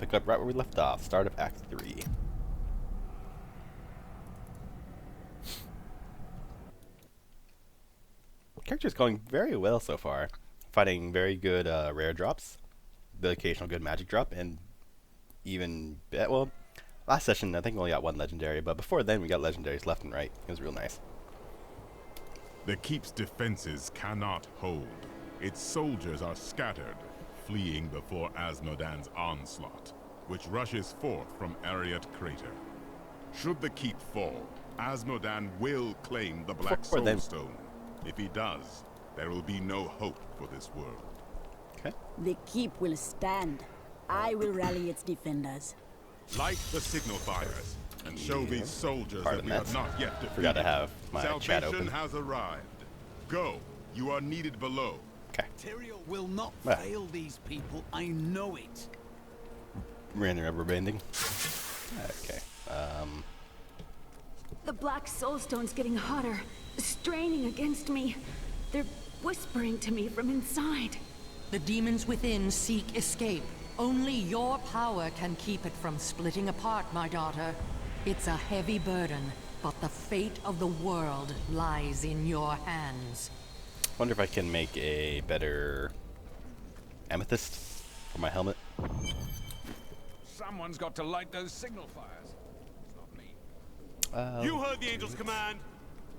pick up right where we left off. Start of Act 3. Character's going very well so far. Finding very good rare drops, the occasional good magic drop, and even, well, last session I think we only got one legendary, but before then we got legendaries left and right. It was real nice. The keep's defenses cannot hold. Its soldiers are scattered, fleeing before Asmodan's onslaught, which rushes forth from Ariat Crater. Should the keep fall, Asmodan will claim the Black Soulstone. If he does, there will be no hope for this world. Okay. The keep will stand. I will rally its defenders. Light the signal fires and show these soldiers that we are not yet defeated. Forgot to have my chat open. Salvation has arrived. Go. You are needed below. Okay. Tyrael will not fail these people. I know it. Random rubber banding. Okay. The Black Soulstone's getting hotter, straining against me. They're whispering to me from inside. The demons within seek escape. Only your power can keep it from splitting apart, my daughter. It's a heavy burden, but the fate of the world lies in your hands. Wonder if I can make a better amethyst for my helmet. Someone's got to light those signal fires. It's not me. You heard the angel's command.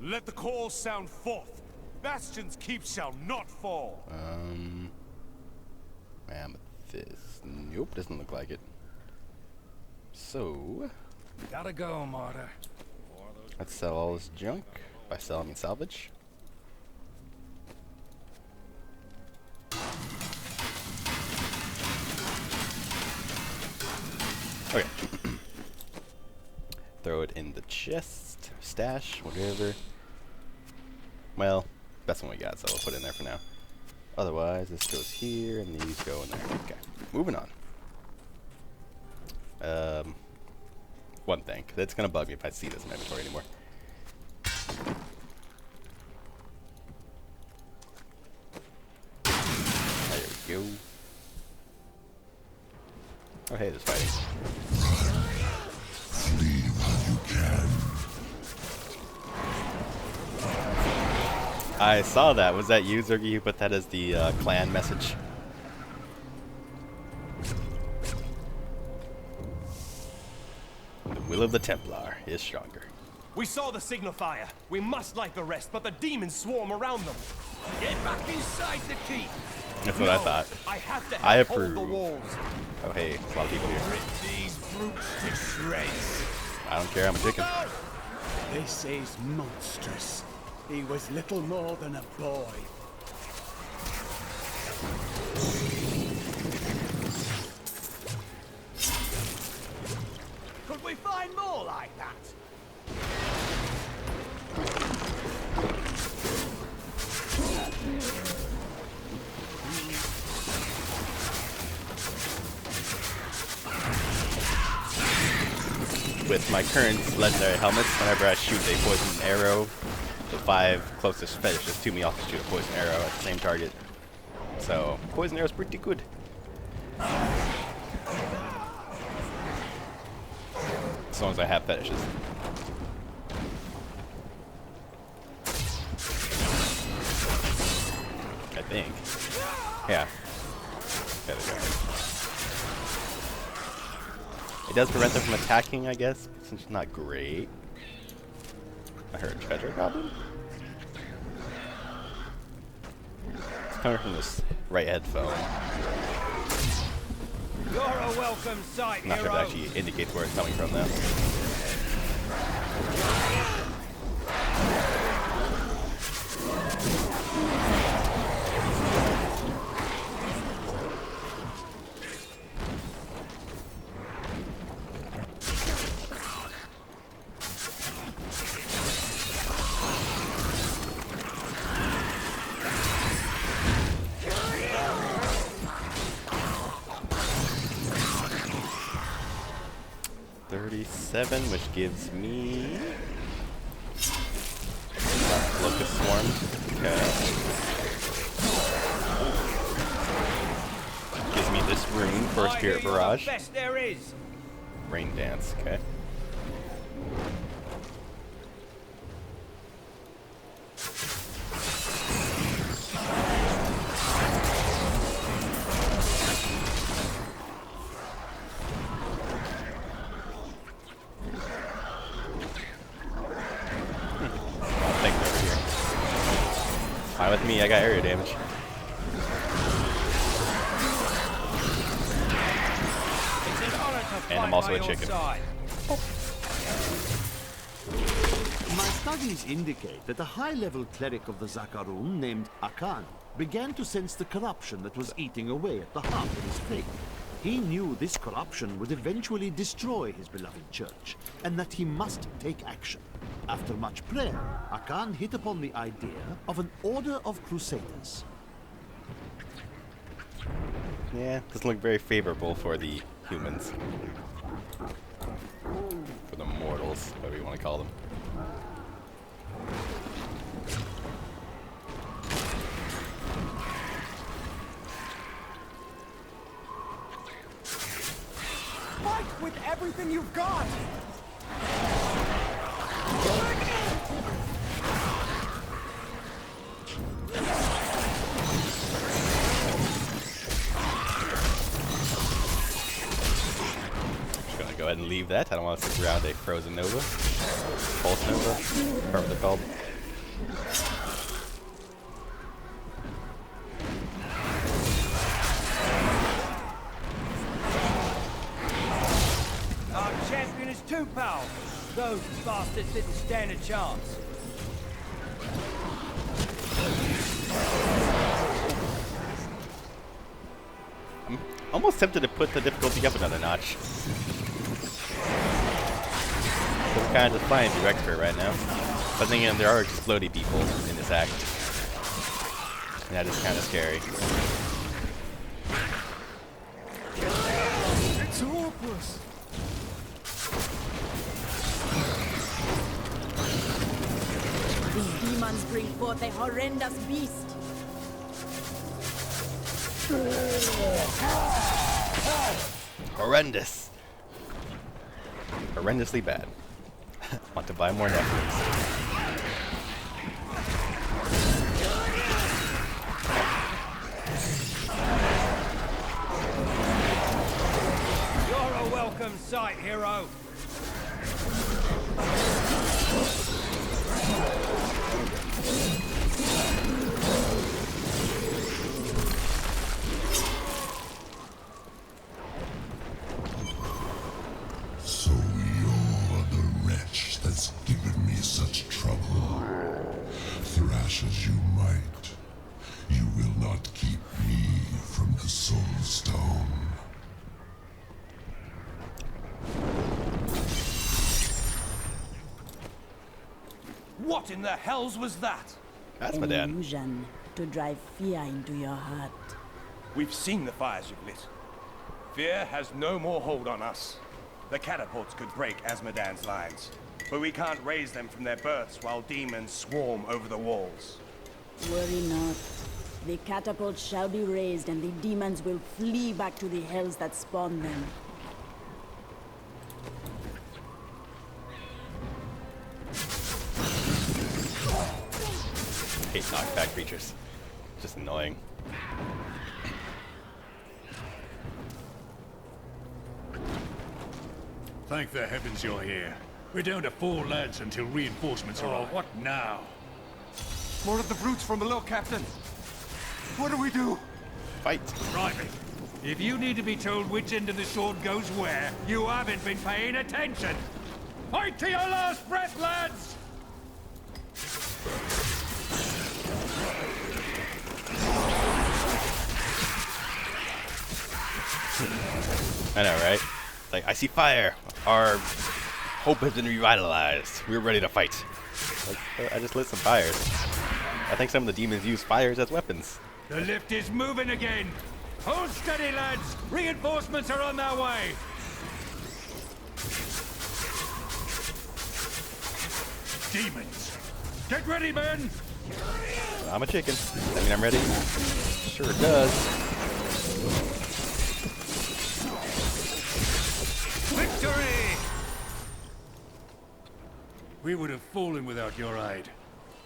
Let the call sound forth. Bastion's keep shall not fall. Amethyst. Nope, doesn't look like it. So, Gotta go, martyr. let's sell all this junk. By sell, I mean salvage. Okay. Throw it in the chest, stash, whatever. Well, best one we got, so we'll put it in there for now. Otherwise, this goes here, and these go in there. Okay, moving on. One thing, 'cause it's gonna bug me if I see this in my inventory anymore. There we go. Oh hey, there's fighting. Flee while you can. I saw that. Was that you, Zergy, who put that as the clan message? The will of the Templar is stronger. We saw the signal fire. We must light the rest, but the demons swarm around them. Get back inside the keep. That's what I thought. I have to I help hold approve. the walls. Oh hey, there's a lot of people here. Rip these brutes to shreds. I don't care, I'm a chicken. This is monstrous. He was little more than a boy. Could we find more like that? With my current legendary helmets, whenever I shoot a poison arrow, the 5 closest fetishes to me also shoot a poison arrow at the same target. So, poison arrow's pretty good. As long as I have fetishes. I think. Yeah. There we go. It does prevent them from attacking, I guess, since it's not great. I heard a treasure goblin. It's coming from this right headphone. You're a welcome sight, I'm not sure if it actually indicates where it's coming from, though. 37, which gives me Locust Swarm. Okay. Gives me this rune for Spirit Barrage. Best there is. Rain Dance, okay. Things over here. Fine with me, I got area damage. And I'm also a chicken. My studies indicate that a high-level cleric of the Zakarum named Akan began to sense the corruption that was eating away at the heart of his faith. He knew this corruption would eventually destroy his beloved church, and that he must take action. After much prayer, Akan hit upon the idea of an order of crusaders. Yeah, doesn't look very favorable for the humans. For the mortals, whatever you want to call them. Fight with everything you've got! Go ahead and leave that. I don't want to stick around a frozen nova. Pulse nova. Whatever they're called. Our champion is too powerful. Those bastards didn't stand a chance. I'm almost tempted to put the difficulty up another notch. I'm kind of just flying through expert right now. But then again, there are explodey people in this act. And that is kind of scary. It's hopeless! These demons bring forth a horrendous beast. Horrendous. Horrendously bad. Want to buy more Netflix. You're a welcome sight, hero. So you're the wretch that's given me such trouble. Thrash as you might, you will not keep me from the Soul Stone. What in the hells was that? That's An my dad. illusion to drive fear into your heart. We've seen the fires you've lit. Fear has no more hold on us. The catapults could break Azmodan's lines, but we can't raise them from their berths while demons swarm over the walls. Worry not. The catapult shall be raised and the demons will flee back to the hells that spawned them. Hate knockback creatures. Just annoying. Thank the heavens you're here. We're down to 4 lads until reinforcements are all. What now? More of the brutes from below, Captain. What do we do? Fight. Right. If you need to be told which end of the sword goes where, you haven't been paying attention. Fight to your last breath, lads! I know, right? Like, I see fire. Our hope has been revitalized. We're ready to fight. Like, I just lit some fires. I think some of the demons use fires as weapons. The lift is moving again. Hold steady, lads. Reinforcements are on their way. Demons. Get ready, men. I'm a chicken. I mean, I'm ready. Sure does. We would have fallen without your aid.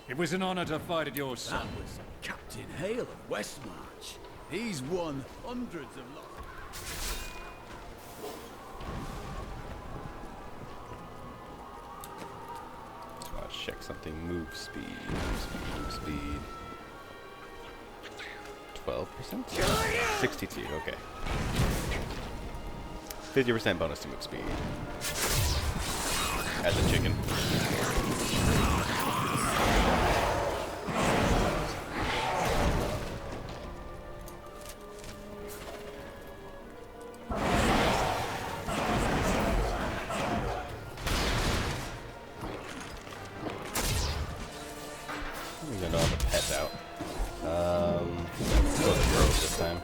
It was an honor to fight at your That side. was Captain Hale of Westmarch. He's won hundreds of lots. Check something. Move speed. Move speed. Move speed. 12%? 62. Okay. 50% bonus to move speed. As a chicken. I'm gonna all the pets out. Let's go with the Grove this time.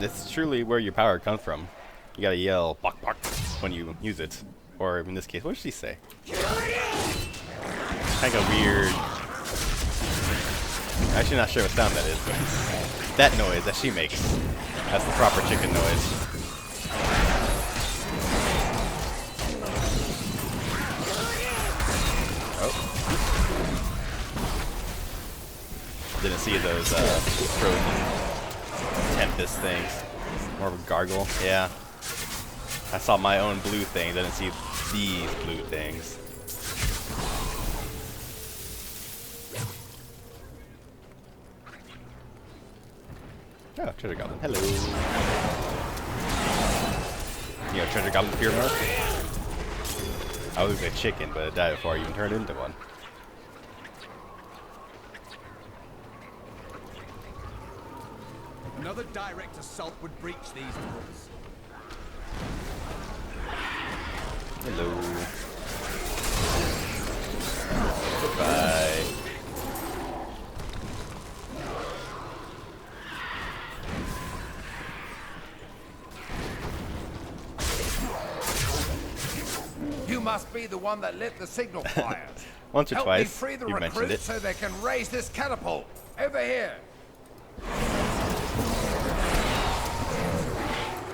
It's truly where your power comes from. You gotta yell "bok bok" when you use it, or in this case, what did she say? Kind of weird. Actually, not sure what sound that is, but that noise that she makes, that's the proper chicken noise. Oh. Didn't see those frozen Tempest things. More of a gargle. Yeah. I saw my own blue thing. Didn't see these blue things. Oh, treasure goblin. Hello. You know, treasure goblin fear mark? I was a chicken, but it died before I even turned into one. Another direct assault would breach these walls. Hello. Goodbye. You must be the one that lit the signal fire. Once or Help twice, me free the you've mentioned it. recruits so they can raise this catapult. Over here.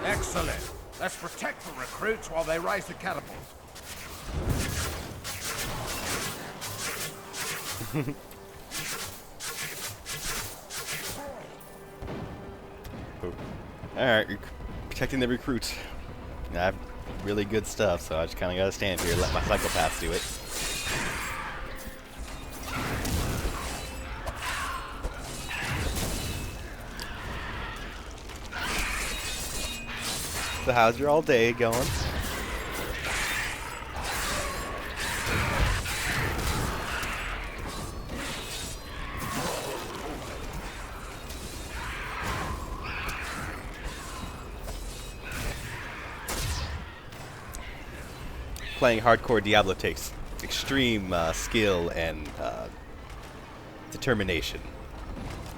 Excellent. Let's protect the recruits while they raise the catapult. Alright, you're protecting the recruits. I have really good stuff, so I just kind of gotta stand here and let my psychopaths do it. So how's your all day going? Playing hardcore Diablo takes extreme skill and determination.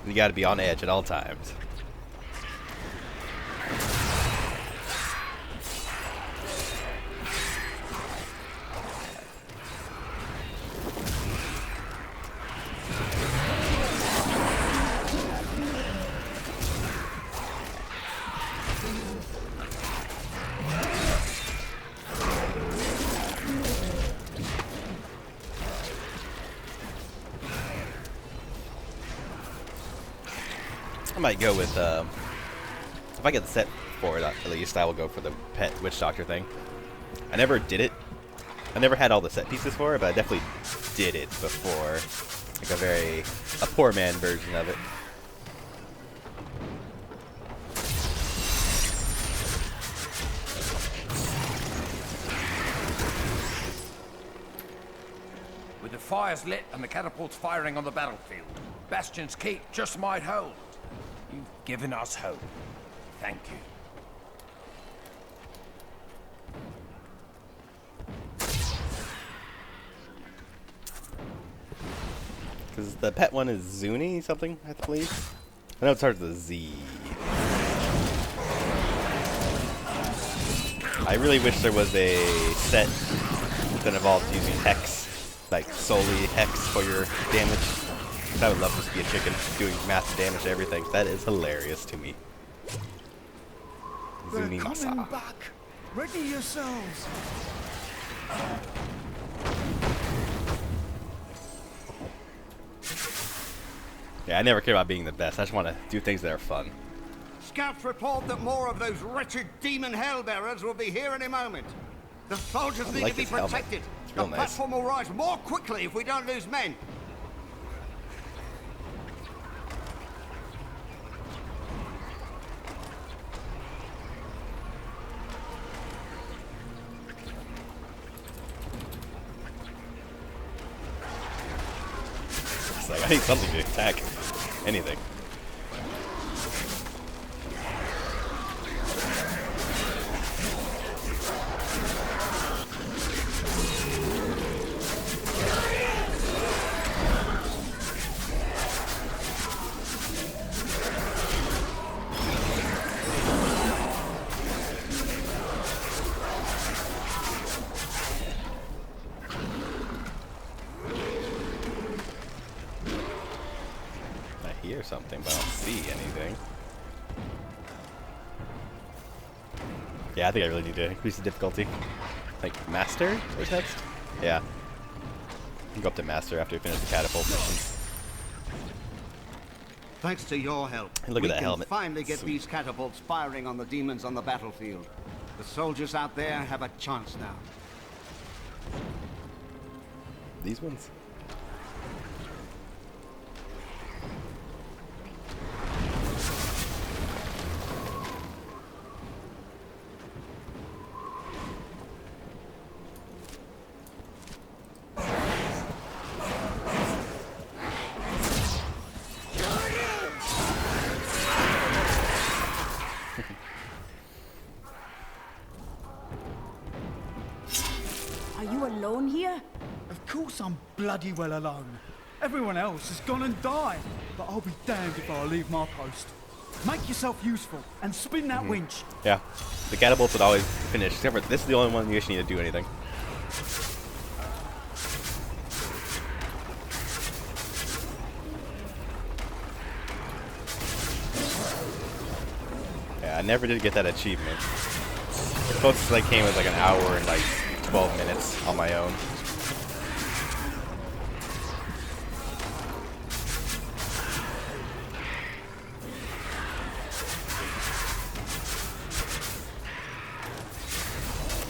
You gotta be on edge at all times. I might go with, if I get the set for it, at least, I will go for the pet witch doctor thing. I never did it. I never had all the set pieces for it, but I definitely did it before. Like a poor man version of it. With the fires lit and the catapults firing on the battlefield, Bastion's keep just might hold. You've given us hope. Thank you. Because the pet one is Zuni something, I believe. I know it starts with a Z. I really wish there was a set that involved using Hex, like solely Hex for your damage. 'Cause I would love to just be a chicken doing massive damage to everything. That is hilarious to me. They're Zuni coming Masa. back. Ready yourselves. Yeah, I never care about being the best. I just want to do things that are fun. Scouts report that more of those wretched demon hellbearers will be here any moment. The soldiers I need like to be this helmet. protected. It's The real nice. platform will rise more quickly if we don't lose men. It's like, I need something to attack. Anything. I hear something, but I don't see anything. Yeah, I think I really need to increase the difficulty. Like, Master is next? Yeah. You can go up to Master after you finish the catapult missions. Thanks to your help, Hey, look at we that can helmet. finally get Sweet. these catapults firing on the demons on the battlefield. The soldiers out there have a chance now. These ones? Are you alone here? Of course I'm bloody well alone. Everyone else has gone and died. But I'll be damned if I leave my post. Make yourself useful and spin that winch. Yeah. The catapults would always finish, except for this is the only one you actually need to do anything. Yeah, I never did get that achievement. The closest I came was like an hour and like 12 minutes on my own.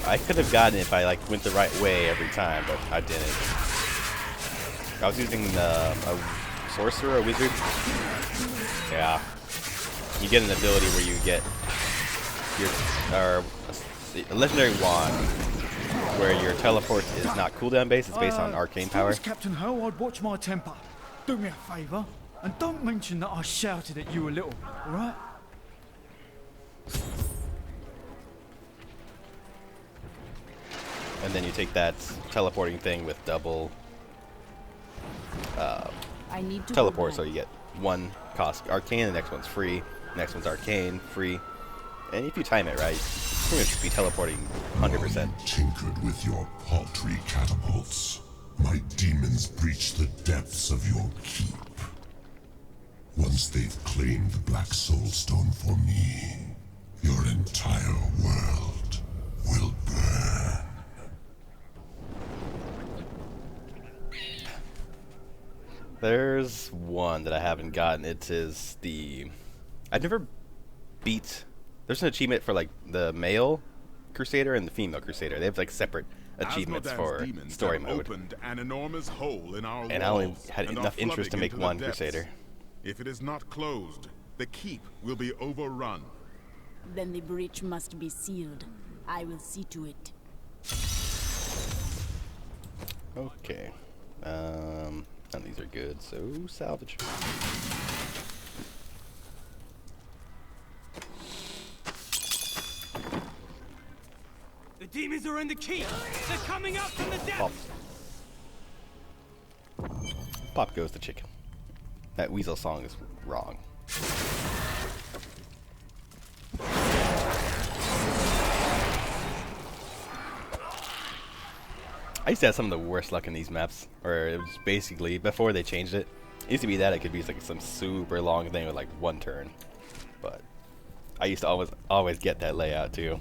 I could have gotten it if I like went the right way every time, but I didn't. I was using a sorcerer, a wizard. Yeah. You get an ability where you get a legendary wand where your teleport is not cooldown based, it's based on arcane power. Captain Ho, I'd watch my temper. Do me a favour and don't mention that I shouted at you a little, alright? And then you take that teleporting thing with double I need to teleport, go so back. you get one cost arcane, the next one's free, the next one's arcane, free. And if you time it right, you pretty much be teleporting 100%. Tinkered with your paltry catapults. My demons breach the depths of your keep. Once they've claimed the Black Soul Stone for me, your entire world will burn. There's one that I haven't gotten. It is I've never beat. There's an achievement for like the male crusader and the female crusader. They have like separate achievements Asmodan's for demons story have mode. opened an enormous hole in our And I only walls had and are enough interest to flooding make into the one depths. crusader. If it is not closed, the keep will be overrun. Then the breach must be sealed. I will see to it. Okay. None of these are good, so salvage. The demons are in the keep. They're coming up from the Pop. Pop goes the chicken. That weasel song is wrong. I used to have some of the worst luck in these maps, where it was basically, before they changed it, It used to be that it could be like some super long thing with like one turn, but I used to always get that layout too.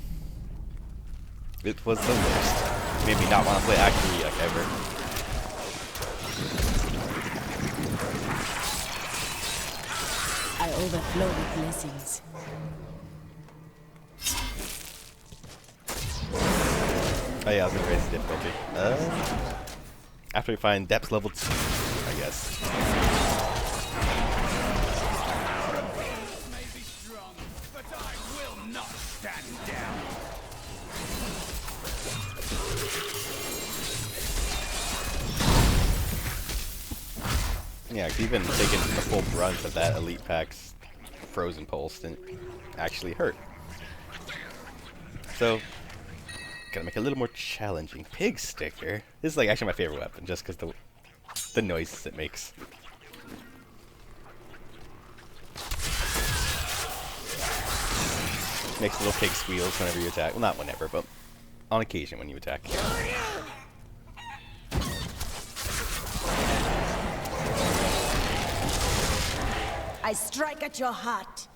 It was the worst. Made me not want to play Act 3 like ever. I overflow with blessings. Oh yeah, I was gonna raise the difficulty. After we find depths level 2, I guess. May be strong, but I will not stand down. Yeah, 'cause even taking the full brunt of that Elite Pack's Frozen Pulse didn't actually hurt. So, gotta make it a little more challenging. Pig Sticker. This is like actually my favorite weapon, just because the noises it makes. Makes little pig squeals whenever you attack. Well, not whenever, but on occasion when you attack. I strike at your heart.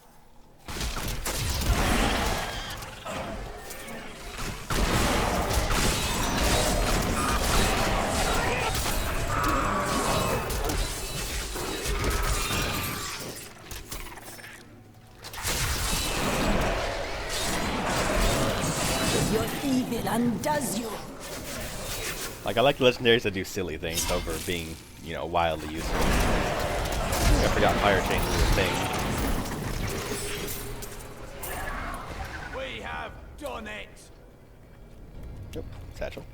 Your evil undoes you. Like, I like the legendaries that do silly things over being, you know, wildly useful. I forgot fire change was a thing. We have done it. Nope, satchel.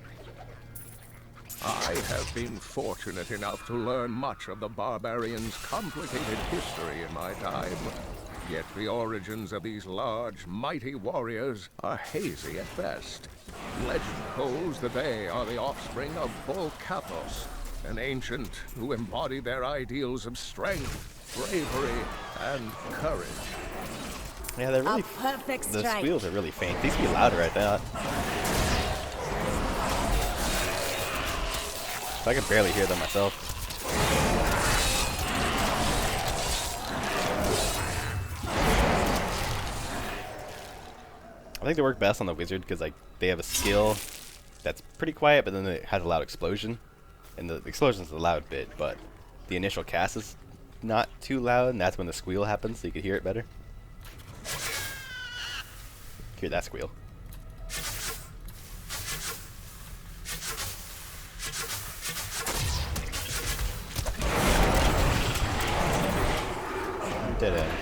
I have been fortunate enough to learn much of the barbarians' complicated history in my time. Yet the origins of these large, mighty warriors are hazy at best. Legend holds that they are the offspring of Volcathos, an ancient who embodied their ideals of strength, bravery, and courage. Yeah, they're really. Perfect The strike. squeals are really faint. These be louder, I thought. I can barely hear them myself. I think they work best on the wizard because like they have a skill that's pretty quiet, but then it has a loud explosion, and the explosion is a loud bit, but the initial cast is not too loud, and that's when the squeal happens, so you can hear it better. Hear that squeal. Dead end.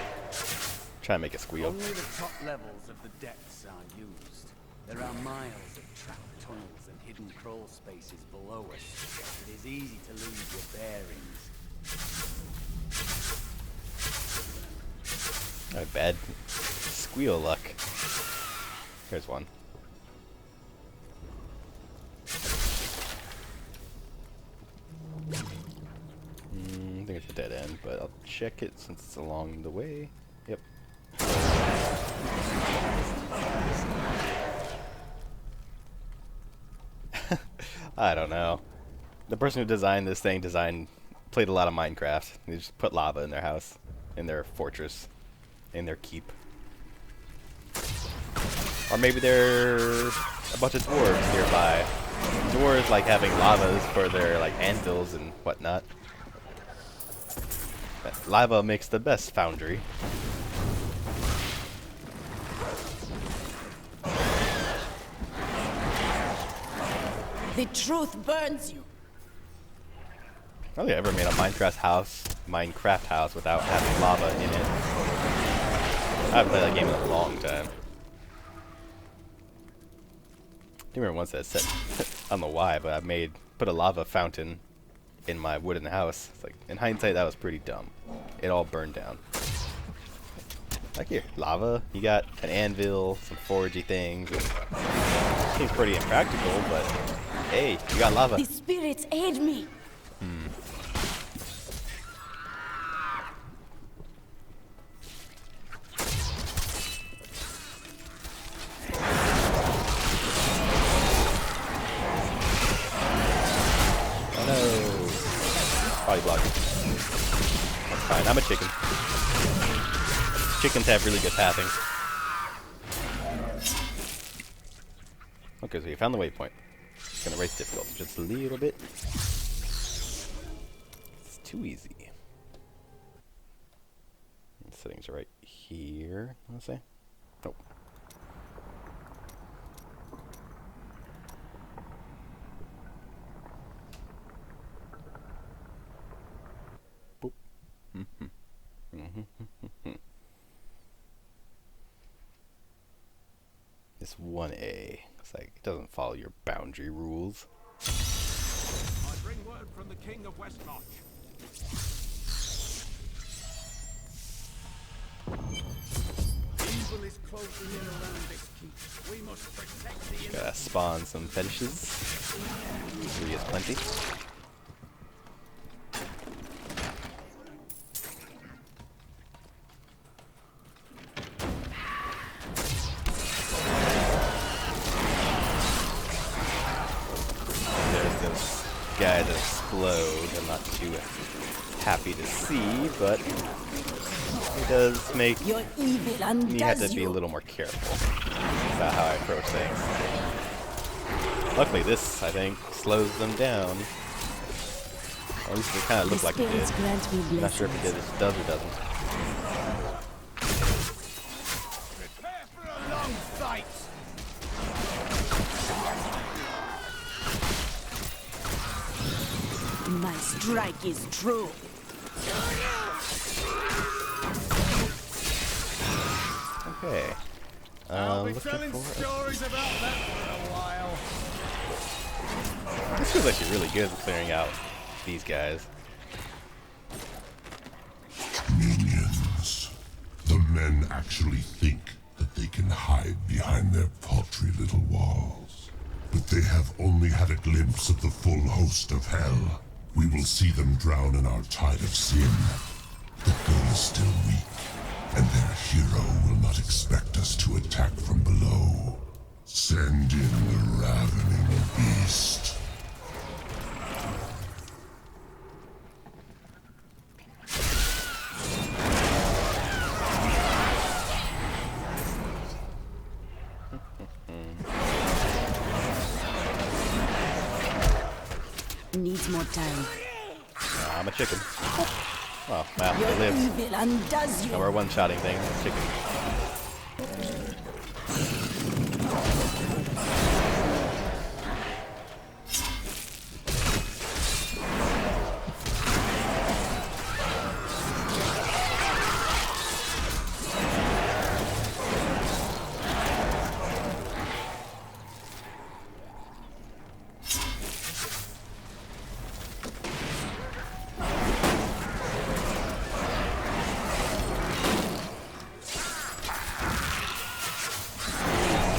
Try and make it squeal. Only the top levels of the depths are used. There are miles of trapped tunnels and hidden crawl spaces below us. It is easy to lose your bearings. Oh, bad squeal luck. Here's one. I think it's a dead end, but I'll check it since it's along the way. Yep. I don't know. The person who designed this thing played a lot of Minecraft. They just put lava in their house, in their fortress, in their keep. Or maybe they're a bunch of dwarves nearby. Dwarves like having lavas for their like anvils and whatnot. But lava makes the best foundry. The truth burns you. I don't think I ever made a Minecraft house without having lava in it. I haven't played that game in a long time. I remember once that set, I don't know why, but I put a lava fountain in my wooden house. It's like, in hindsight, that was pretty dumb. It all burned down. Like here, lava, you got an anvil, some foragey things. Seems pretty impractical, but hey, you got lava. The spirits aid me. Oh no. Body block. Fine, I'm a chicken. Chickens have really good pathing. Okay, so you found the waypoint. It's gonna raise difficulty just a little bit. It's too easy. The settings are right here, I want to say. Nope. Boop. This 1A. It's like it doesn't follow your boundary rules. I bring word from the King of Westmarch. Evil is closing in around this keep. We must protect the Gotta spawn some fetishes. Three is plenty. There's this guy that explodes. I'm not too happy to see, but it does make Your evil me have to undoes be a you. little more careful about how I approach things. Luckily, this, I think, slows them down. Or at least it kind of looked like it did. I'm not sure if it does or doesn't. Prepare for a long fight. My strike is true. Okay. I'll be Looking telling for stories about that for a while. This feels actually really good at clearing out these guys. Minions. The men actually think that they can hide behind their paltry little walls. But they have only had a glimpse of the full host of hell. We will see them drown in our tide of sin. The goal is still weak, and their hero will not expect us to attack from below. Send in the ravening beast. Needs more time. I'm a chicken. Oh, wow, Your I live. evil undoes you. Now we're one-shotting things. Chicken.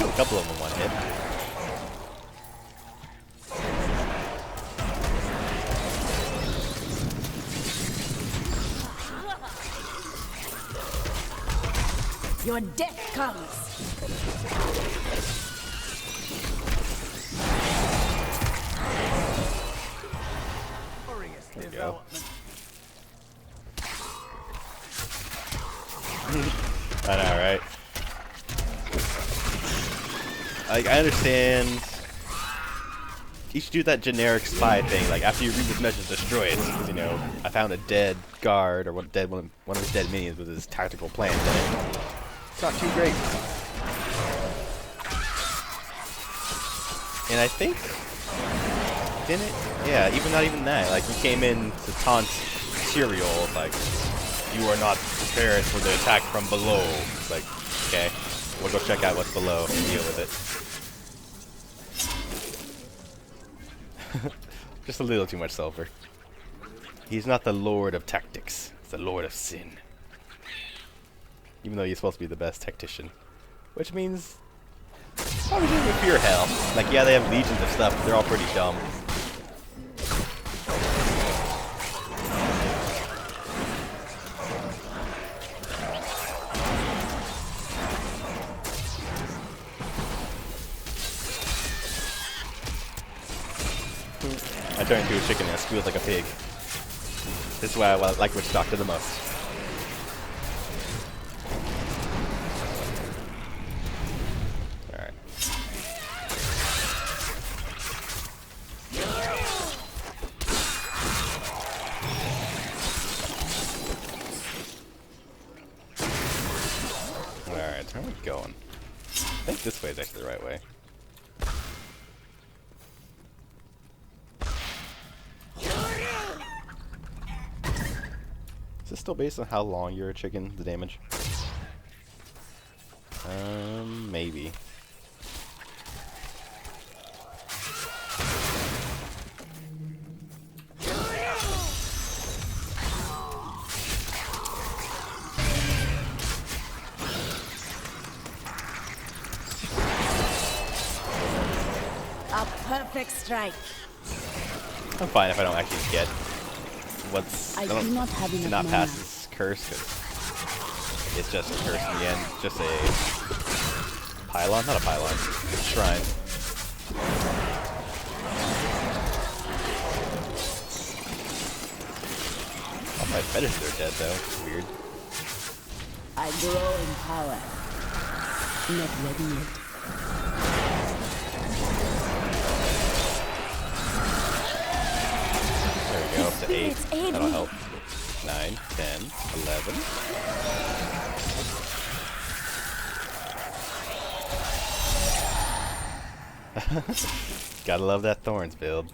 A couple of them in one hit. Your death comes. There we go. I know, right? Like, I understand. You should do that generic spy thing. Like, after you read this message, destroy it. 'Cause, you know, I found a dead guard or one of his dead minions with his tactical plan in it. It's not too great. And I think, didn't it? Yeah, not even that. Like, he came in to taunt Serial, like, you are not prepared for the attack from below. It's like, okay, we'll go check out what's below and deal with it. Just a little too much sulfur. He's not the Lord of Tactics. He's the Lord of Sin. Even though he's supposed to be the best tactician. Which means probably doing pure hell. Like, yeah, they have legions of stuff, but they're all pretty dumb. I turned into a chicken and I squealed like a pig. This is why I like Witch Doctor the most. Alright. Alright, where are we going? I think this way is actually the right way. Is this still based on how long you're a chicken, the damage? Maybe. A perfect strike. I'm fine if I don't actually get what's... I do not have enough not mana. pass this curse, because it's just a curse in the end. Just a pylon? Not a pylon. It's a shrine. All my fetishes are dead, though. It's weird. I grow in power. Not ready yet. There we go, up to 8. Spirits aid That'll me. help. 9, 10, 11. Gotta love that Thorns build.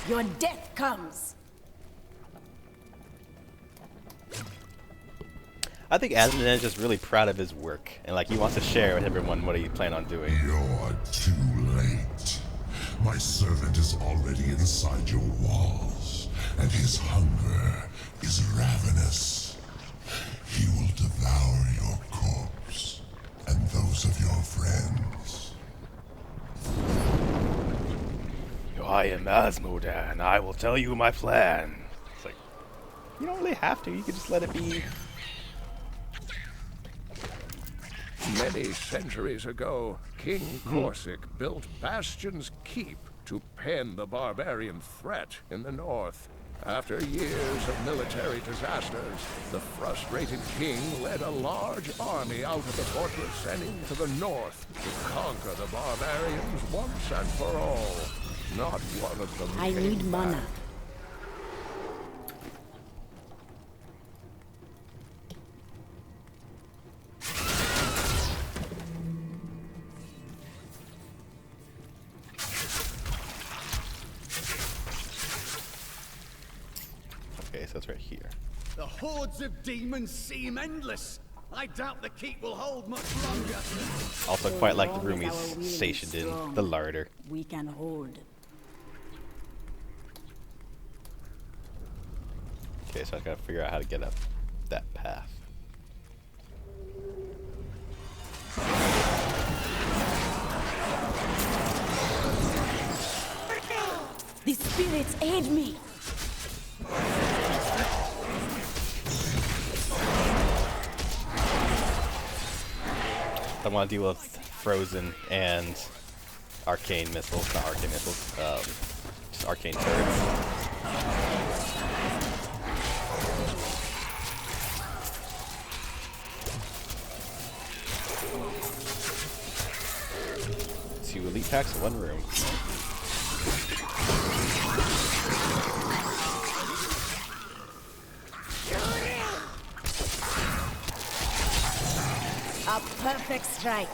Your death comes. I think Asmodee is just really proud of his work, and like he wants to share with everyone what he planned on doing. You're too late. My servant is already inside your walls, and his hunger is ravenous. He will devour your corpse, and those of your friends. I am Asmodee, and I will tell you my plan. It's like, you don't really have to, you can just let it be. Many centuries ago, King Corsic built Bastion's Keep to pen the barbarian threat in the north. After years of military disasters, the frustrated king led a large army out of the fortress and into the north to conquer the barbarians once and for all. Not one of them I came need back. mana. Okay, so it's right here. The hordes of demons seem endless. I doubt the keep will hold much longer. Also So quite like the long room as our he's will is stationed in, strong, the larder. We can hold. Okay, so I gotta figure out how to get up that path. The spirits aid me. I want to deal with frozen and arcane missiles, not arcane missiles, just arcane turrets. Two elite packs in one room. A perfect strike.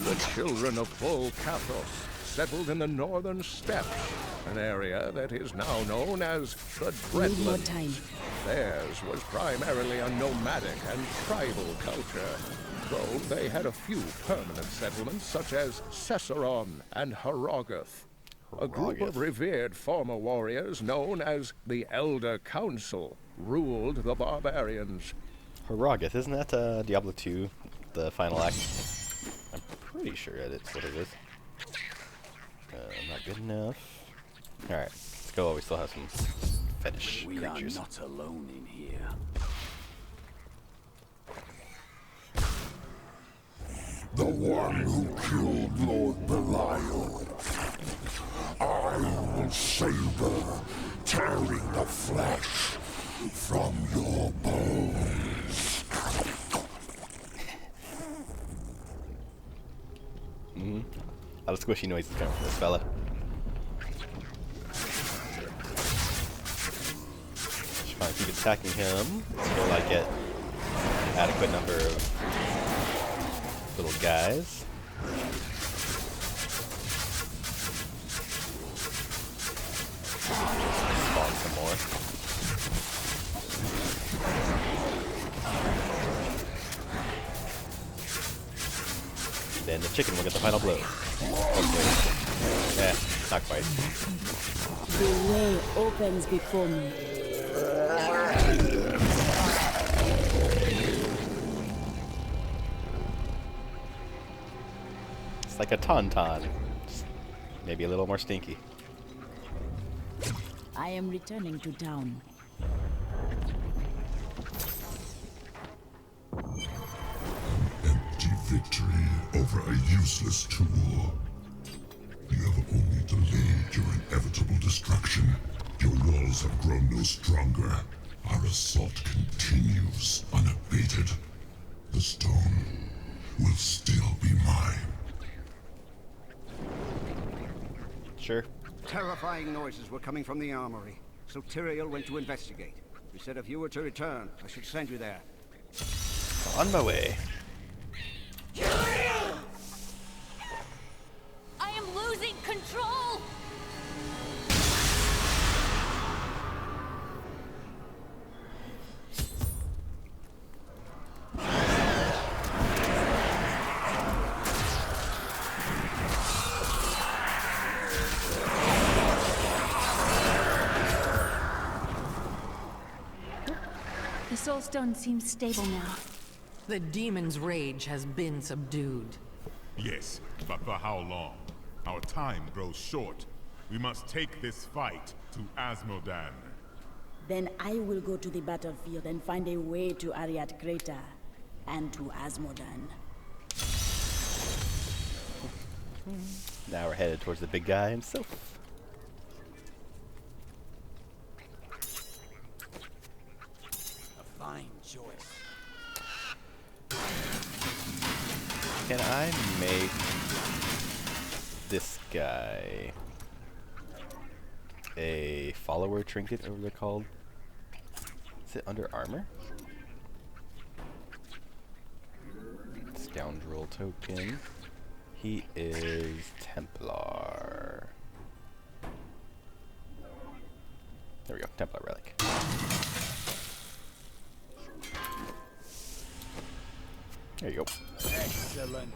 The children of Bull Kathos settled in the northern steppes, an area that is now known as the Need more Dreadland. time. Theirs was primarily a nomadic and tribal culture, though they had a few permanent settlements such as Cesseron and Harrogath. A group of revered former warriors known as the Elder Council ruled the barbarians. Harrogath, isn't that Diablo 2, the final act? I'm pretty sure that's what it is. Not good enough. Alright, let's go while we still have some fetish We creatures. are not alone in here. The one who killed Lord Belial. I will savor, tearing the flesh from your bones. A lot of squishy noises coming from this fella. Just trying to keep attacking him until I get adequate number of little guys. Spawn some more. Then the chicken will get the final blow. Hopefully. Yeah, not quite. The way opens before me. It's like a tauntaun. Just maybe a little more stinky. I am returning to town. Empty victory over a useless tool. You have only delayed your inevitable destruction. Your walls have grown no stronger. Our assault continues unabated. The stone will still be mine. Sure. Terrifying noises were coming from the armory, so Tyrael went to investigate. He said if you were to return, I should send you there. On my way. I am losing control! The Soul Stone seems stable now. The demon's rage has been subdued. Yes, but for how long? Our time grows short. We must take this fight to Asmodan. Then I will go to the battlefield and find a way to Ariat Crater and to Asmodan. Now we're headed towards the big guy himself. A fine choice. Can I make this guy a follower trinket, or what they're called? Is it under armor? Scoundrel token. He is Templar. There we go, Templar relic. There you go. Excellent.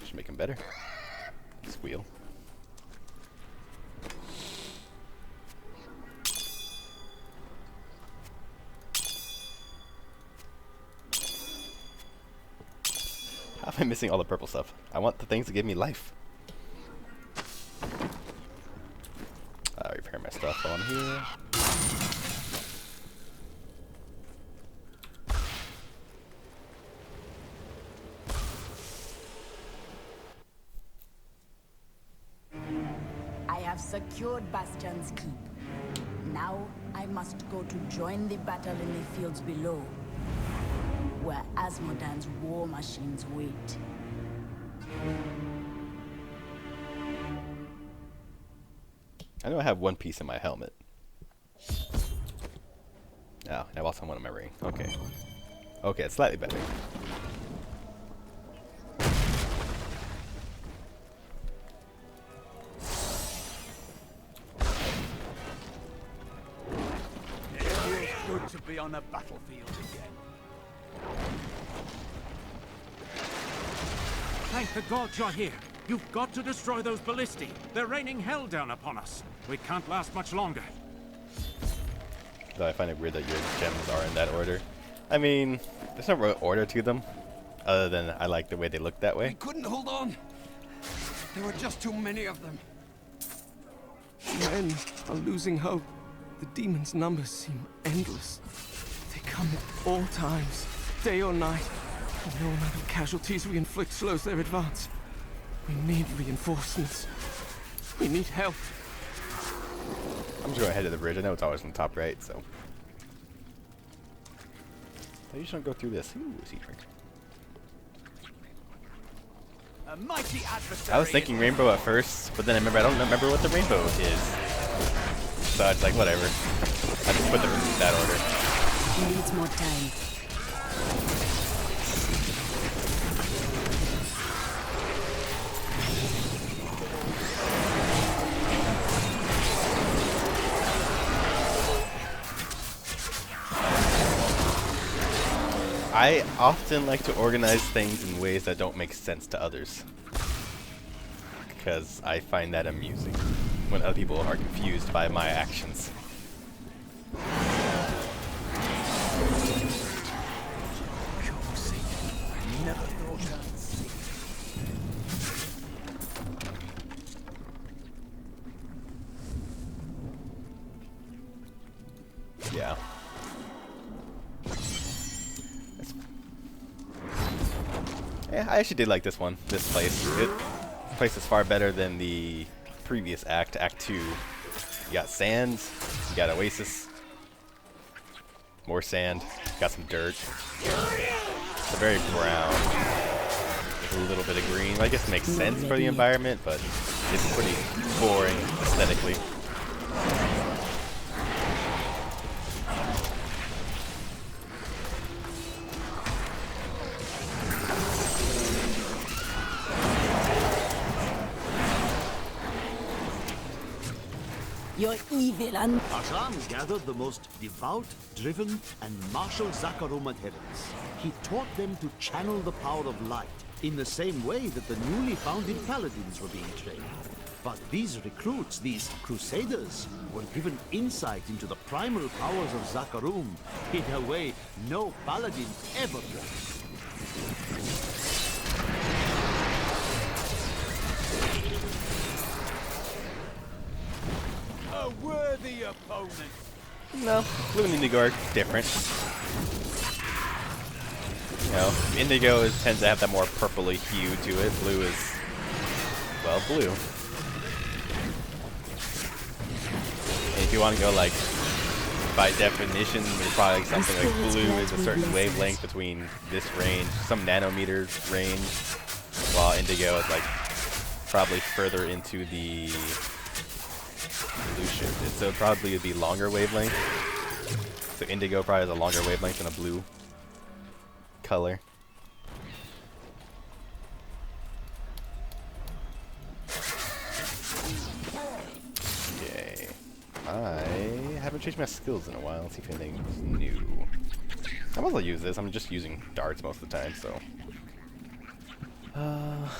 Should make him better. Squeal. How am I missing all the purple stuff? I want the things that give me life. Repair my stuff on here. I have secured Bastion's keep. Now I must go to join the battle in the fields below, where Asmodan's war machines wait. I know I have one piece in my helmet. Oh, I lost one in my ring. Okay. Okay, it's slightly better. It feels good to be on a battlefield again. Thank the gods you're here. You've got to destroy those ballistae. They're raining hell down upon us. We can't last much longer. Though I find it weird that your gems are in that order. I mean, there's no real order to them, other than I like the way they look that We way. couldn't hold on. There were just too many of them. Men are losing hope. The demons' numbers seem endless. They come at all times, day or night. And no amount of casualties we inflict slows their advance. We need reinforcements. We need help. I'm just going to head to the bridge. I know it's always on the top right, so. I usually don't go through this. Ooh, sea drink. A mighty adversary. I was thinking rainbow at first, but then I don't remember what the rainbow is. So it's like, whatever. I just put them in that order. He needs more time. I often like to organize things in ways that don't make sense to others. Because I find that amusing when other people are confused by my actions. Yeah. Yeah, I actually did like this one, this place. This place is far better than the previous act, Act 2. You got sands, you got oasis, more sand, got some dirt. It's a very brown, a little bit of green. I guess it makes sense for the environment, but it's pretty boring aesthetically. You're evil and... Akan gathered the most devout, driven, and martial Zakarum adherents. He taught them to channel the power of light in the same way that the newly founded paladins were being trained. But these recruits, these crusaders, were given insight into the primal powers of Zakarum in a way no paladin ever was. A worthy opponent. No, blue and indigo are different. You know, indigo tends to have that more purpley hue to it. Blue is, well, blue. And if you want to go like by definition, it's probably like something like blue is a certain wavelength between this range, some nanometers range, while indigo is like probably further into the blue shifted. So it probably would be longer wavelength. So indigo probably has a longer wavelength than a blue color. Okay. I haven't changed my skills in a while. Let's see if anything's new. I might as well use this. I'm just using darts most of the time, so.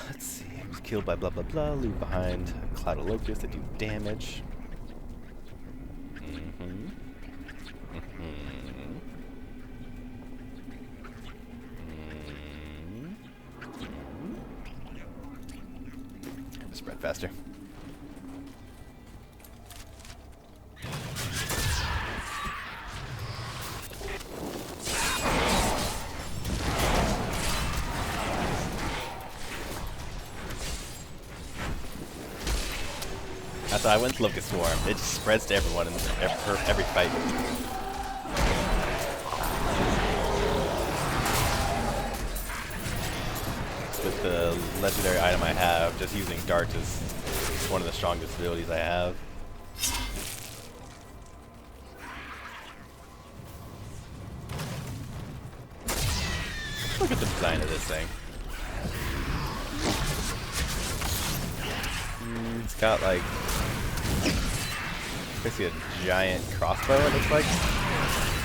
Let's see. I was killed by blah blah blah. Leave behind a cloud of locusts that do damage. Spread faster. That's why I went to Locust Swarm. It just spreads to everyone in every fight. With the legendary item I have, just using darts is one of the strongest abilities I have. Look at the design of this thing. It's got like basically a giant crossbow, it looks like.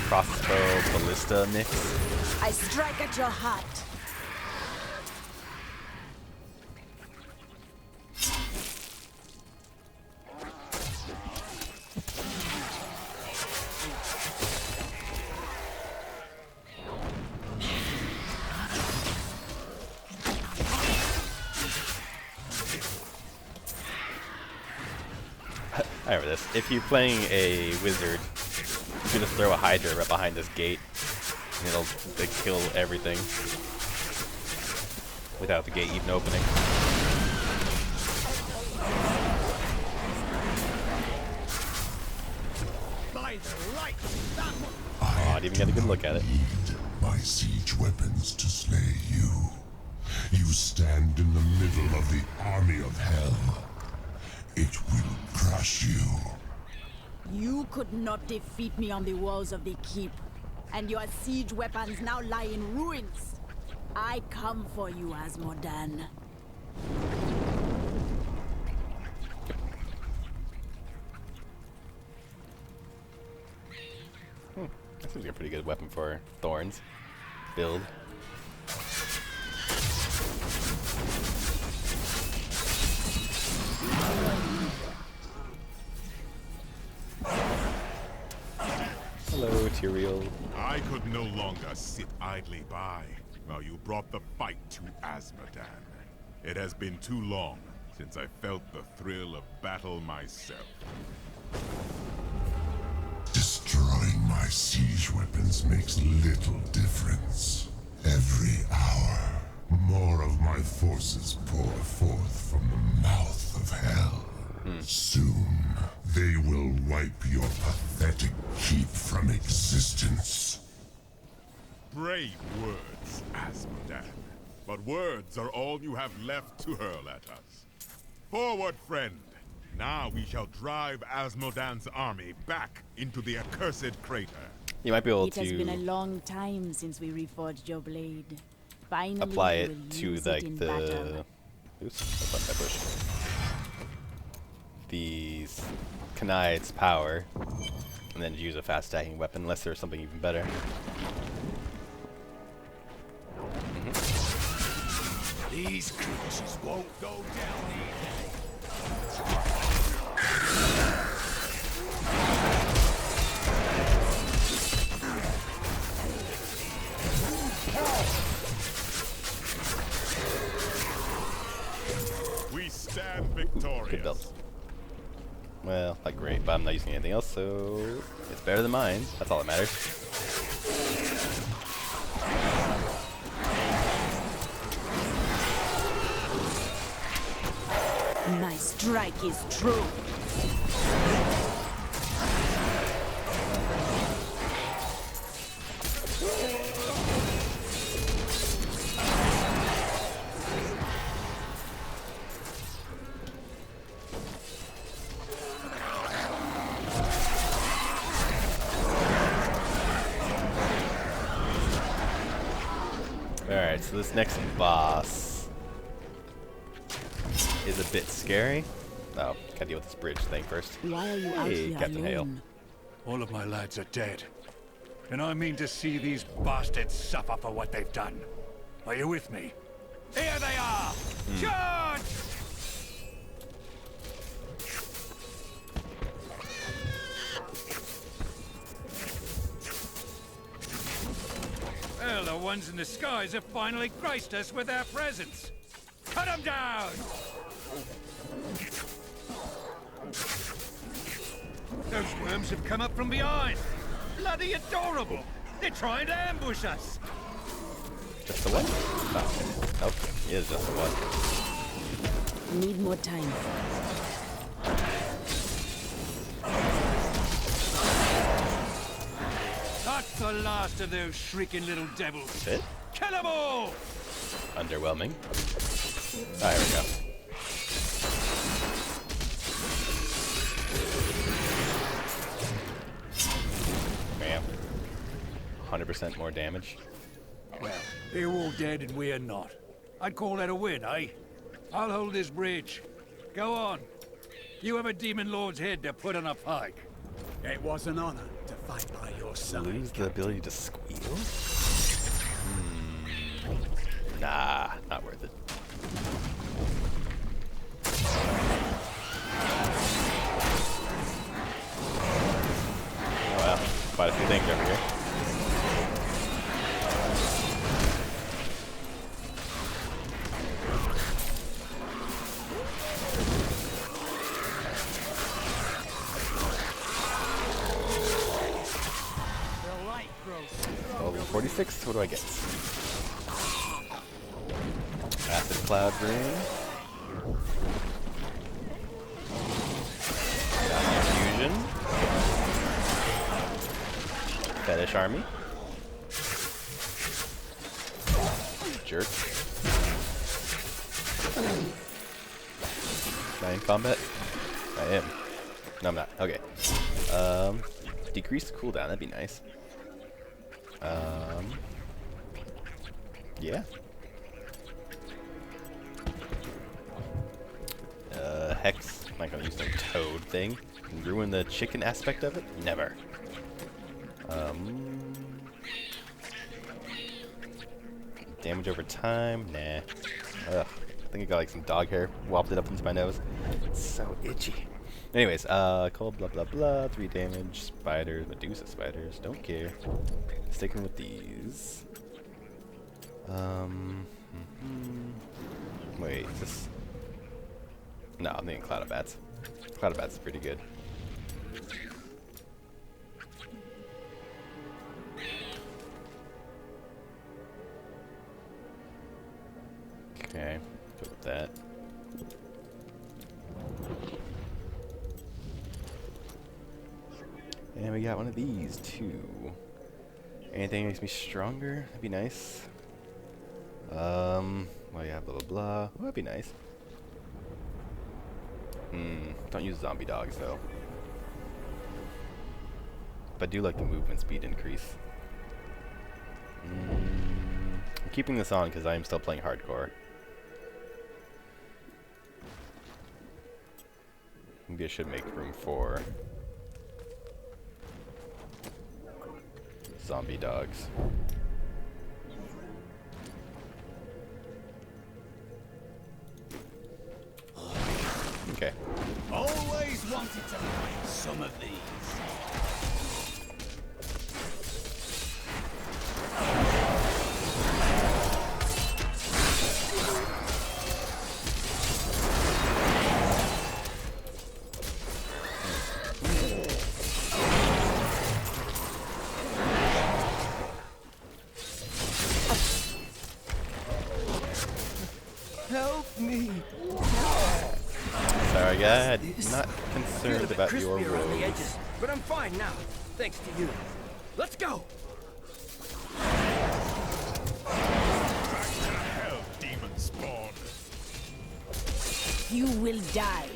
Crossbow ballista mix. I strike at your heart. I remember this. If you're playing a wizard, you can just throw a Hydra right behind this gate, and it'll like, kill everything without the gate even opening. Oh, I didn't even get a good look at it. Need my siege weapons to slay you. You stand in the middle of the army of hell. It will crush you. You could not defeat me on the walls of the keep, and your siege weapons now lie in ruins. I come for you, Asmodan. That seems like a pretty good weapon for thorns build. Hello, Tyrael. I could no longer sit idly by while you brought the fight to Asmodan. It has been too long since I felt the thrill of battle myself. Destroying my siege weapons makes little difference. Every hour, more of my forces pour forth from the mouth of hell. Soon, they will wipe your pathetic keep from existence. Brave words, Asmodan. But words are all you have left to hurl at us. Forward, friend! Now we shall drive Asmodan's army back into the accursed crater. You might be able It has been a to long time since we reforged your blade. Finally, apply we it will to use like it in the. battle. Oops, that's not my push. The Knights' power, and then use a fast stacking weapon unless there's something even better. These creatures won't go down easy. We stand victorious. Good build. Well, not great, but I'm not using anything else, so it's better than mine. That's all that matters. My strike is true. Alright, so this next boss is a bit scary. Oh, gotta deal with this bridge thing first. Why are you out Hey, here Captain Hale. alone? All of my lads are dead. And I mean to see these bastards suffer for what they've done. Are you with me? Here they are! Charge! Well, the ones in the skies have finally graced us with their presence. Cut them down! Those worms have come up from behind. Bloody adorable. They're trying to ambush us. Just the one? Oh, nope. It is just the one. Need more time. That's the last of those shrieking little devils. That's it? Kill them all! Underwhelming. Ah, here we go. Bam. 100% more damage. Well, they're all dead and we're not. I'd call that a win, eh? I'll hold this bridge. Go on. You have a demon lord's head to put on a pike. It was an honor to fight by your side. Lose the ability to squeal? Nah, not worth it. Oh wow, quite a few things over here. 46. What do I get? Acid Cloud Ring. Fusion. Fetish Army. Jerk. Am I in combat? I am. No, I'm not. Okay. Decrease cooldown. That'd be nice. Yeah. Hex. I'm not gonna use the toad thing. Ruin the chicken aspect of it? Never. Damage over time? Nah. Ugh. I think I got like some dog hair wafted up into my nose. It's so itchy. Anyways, cold blah blah blah, 3 damage, spiders, Medusa spiders, don't care. Sticking with these. Wait, is this... No, I'm thinking Cloud of Bats. Cloud of Bats is pretty good. Okay, go with that. And we got one of these too. Anything makes me stronger? That'd be nice. Well, yeah, blah blah blah. Oh, that'd be nice. Don't use zombie dogs though. But I do like the movement speed increase. I'm keeping this on because I am still playing hardcore. Maybe I should make room for zombie dogs. Okay. Always wanted to find some of these. Help me! Sorry, guy. I'm not concerned about your around the edges, roads. but I'm fine now, thanks to you. Let's go! Back to hell, demon spawn. You will die.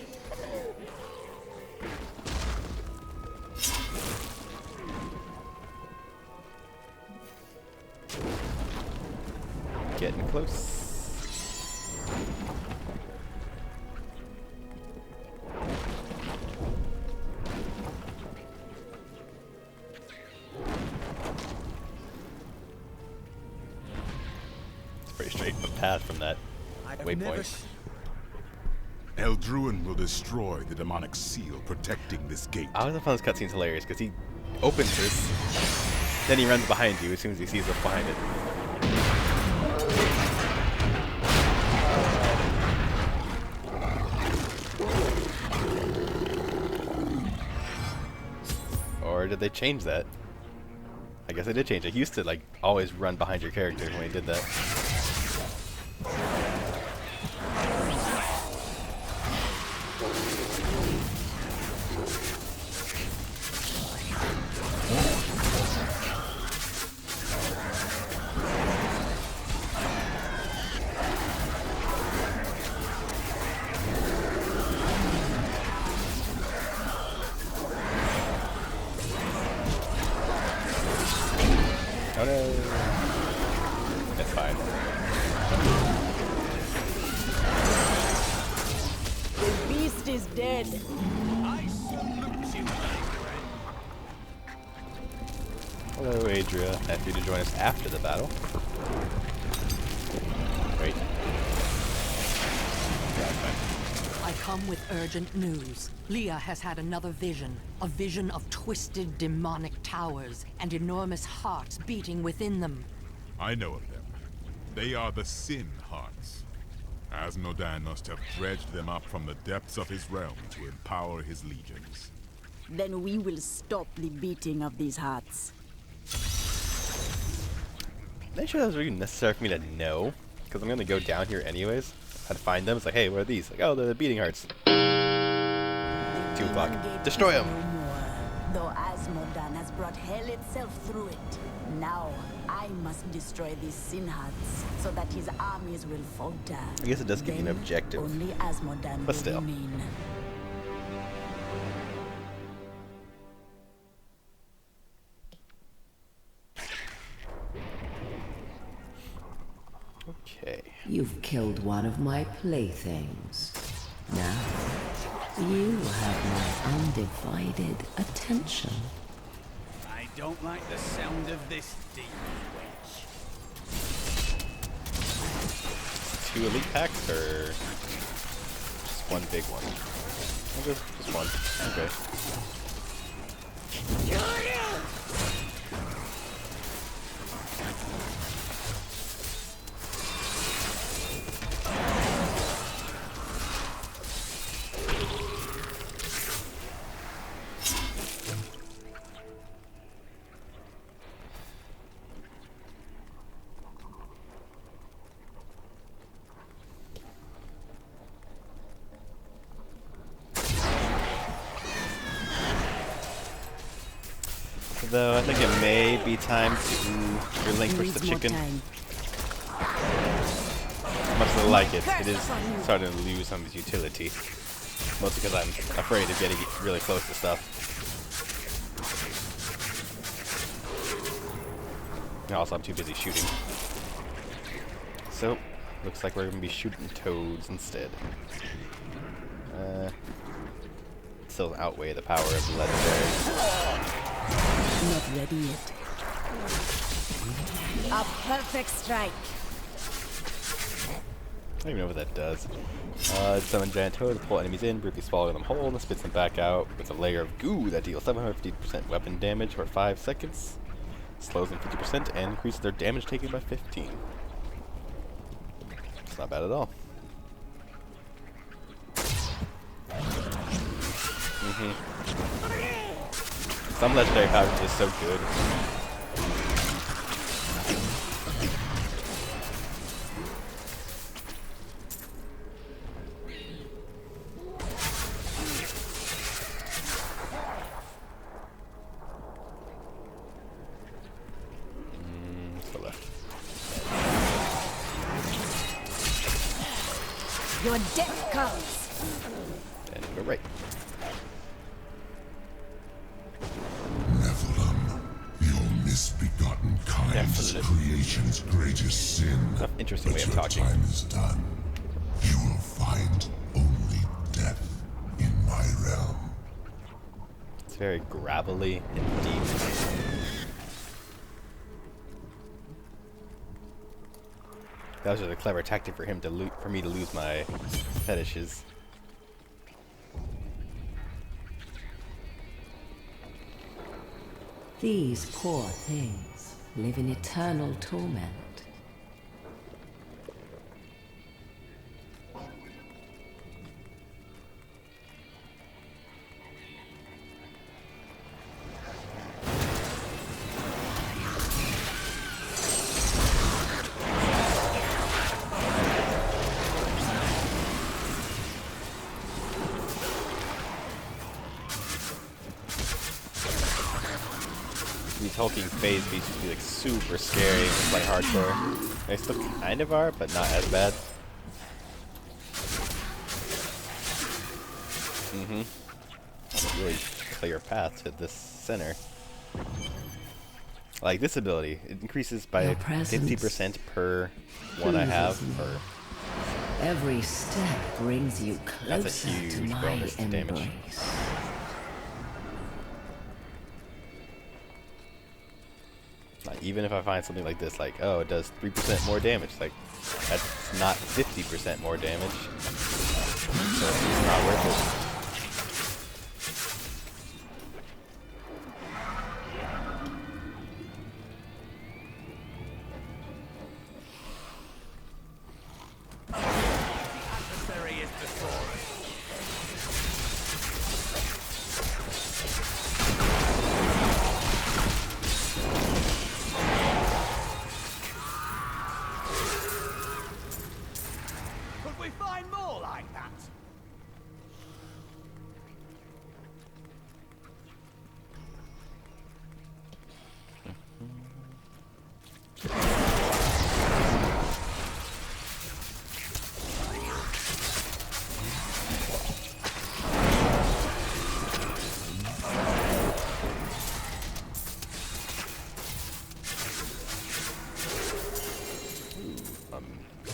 Getting close. Pretty straight path from that waypoint. Eldruin will destroy the demonic seal protecting this gate. I always found this cutscene's hilarious because he opens this, then he runs behind you as soon as he sees what's behind it. Or did they change that? I guess they did change it. He used to like always run behind your character when he did that. Oh no. That's fine. The beast is dead. I salute you, my friend. Hello, Adria. Happy to join us after the battle. Wait. Yeah, I'm fine. I come with urgent news. Leah has had another vision. A vision of twisted demonic towers and enormous hearts beating within them. I know of them. They are the Sin Hearts. Asmodan must have dredged them up from the depths of his realm to empower his legions. Then we will stop the beating of these hearts. not sure that was really necessary for me to know, because I'm gonna go down here anyways. I'd find them. It's like, hey, what are these? Like, oh, they're the beating hearts. 2 o'clock. Destroy them. Though Asmodan has brought hell itself through it. Now, I must destroy these sin hearts so that his armies will falter. I guess it does give you an objective. Only Asmodan But will still. remain. Okay. You've killed one of my playthings. Now, you have my undivided attention. I don't like the sound of this demon wench. 2 elite packs or just 1 big one? Just 1. Okay. Though I think it may be time to relinquish the chicken. Much as I like it, it is starting to lose some of its utility. Mostly because I'm afraid of getting really close to stuff. And also, I'm too busy shooting. So, looks like we're going to be shooting toads instead. Still outweigh the power of the legendary. Not ready yet. A perfect strike. I don't even know what that does. Summon giant toad to pull enemies in, briefly swallowing them whole, and spits them back out with a layer of goo that deals 750% weapon damage for 5 seconds, slows them 50%, and increases their damage taken by 15. It's not bad at all. Some legendary powers are just so good. To the left. Your death comes. And go right. Misbegotten kind is creation's greatest sin. Interesting but way of your talking. time is done. You will find only death in my realm. It's very gravelly and deep. That was just a clever tactic for him to for me to lose my fetishes. These poor things live in eternal torment. These hulking phase beasts would be like super scary and like hardcore. They still kind of are, but not as bad. A really clear path to this center. Like this ability, it increases by 50% per one I have. Per. Every step brings you That's closer a huge to my bonus to damage. embrace. Like, even if I find something like this, like, oh, it does 3% more damage, like, that's not 50% more damage. So it's not worth it.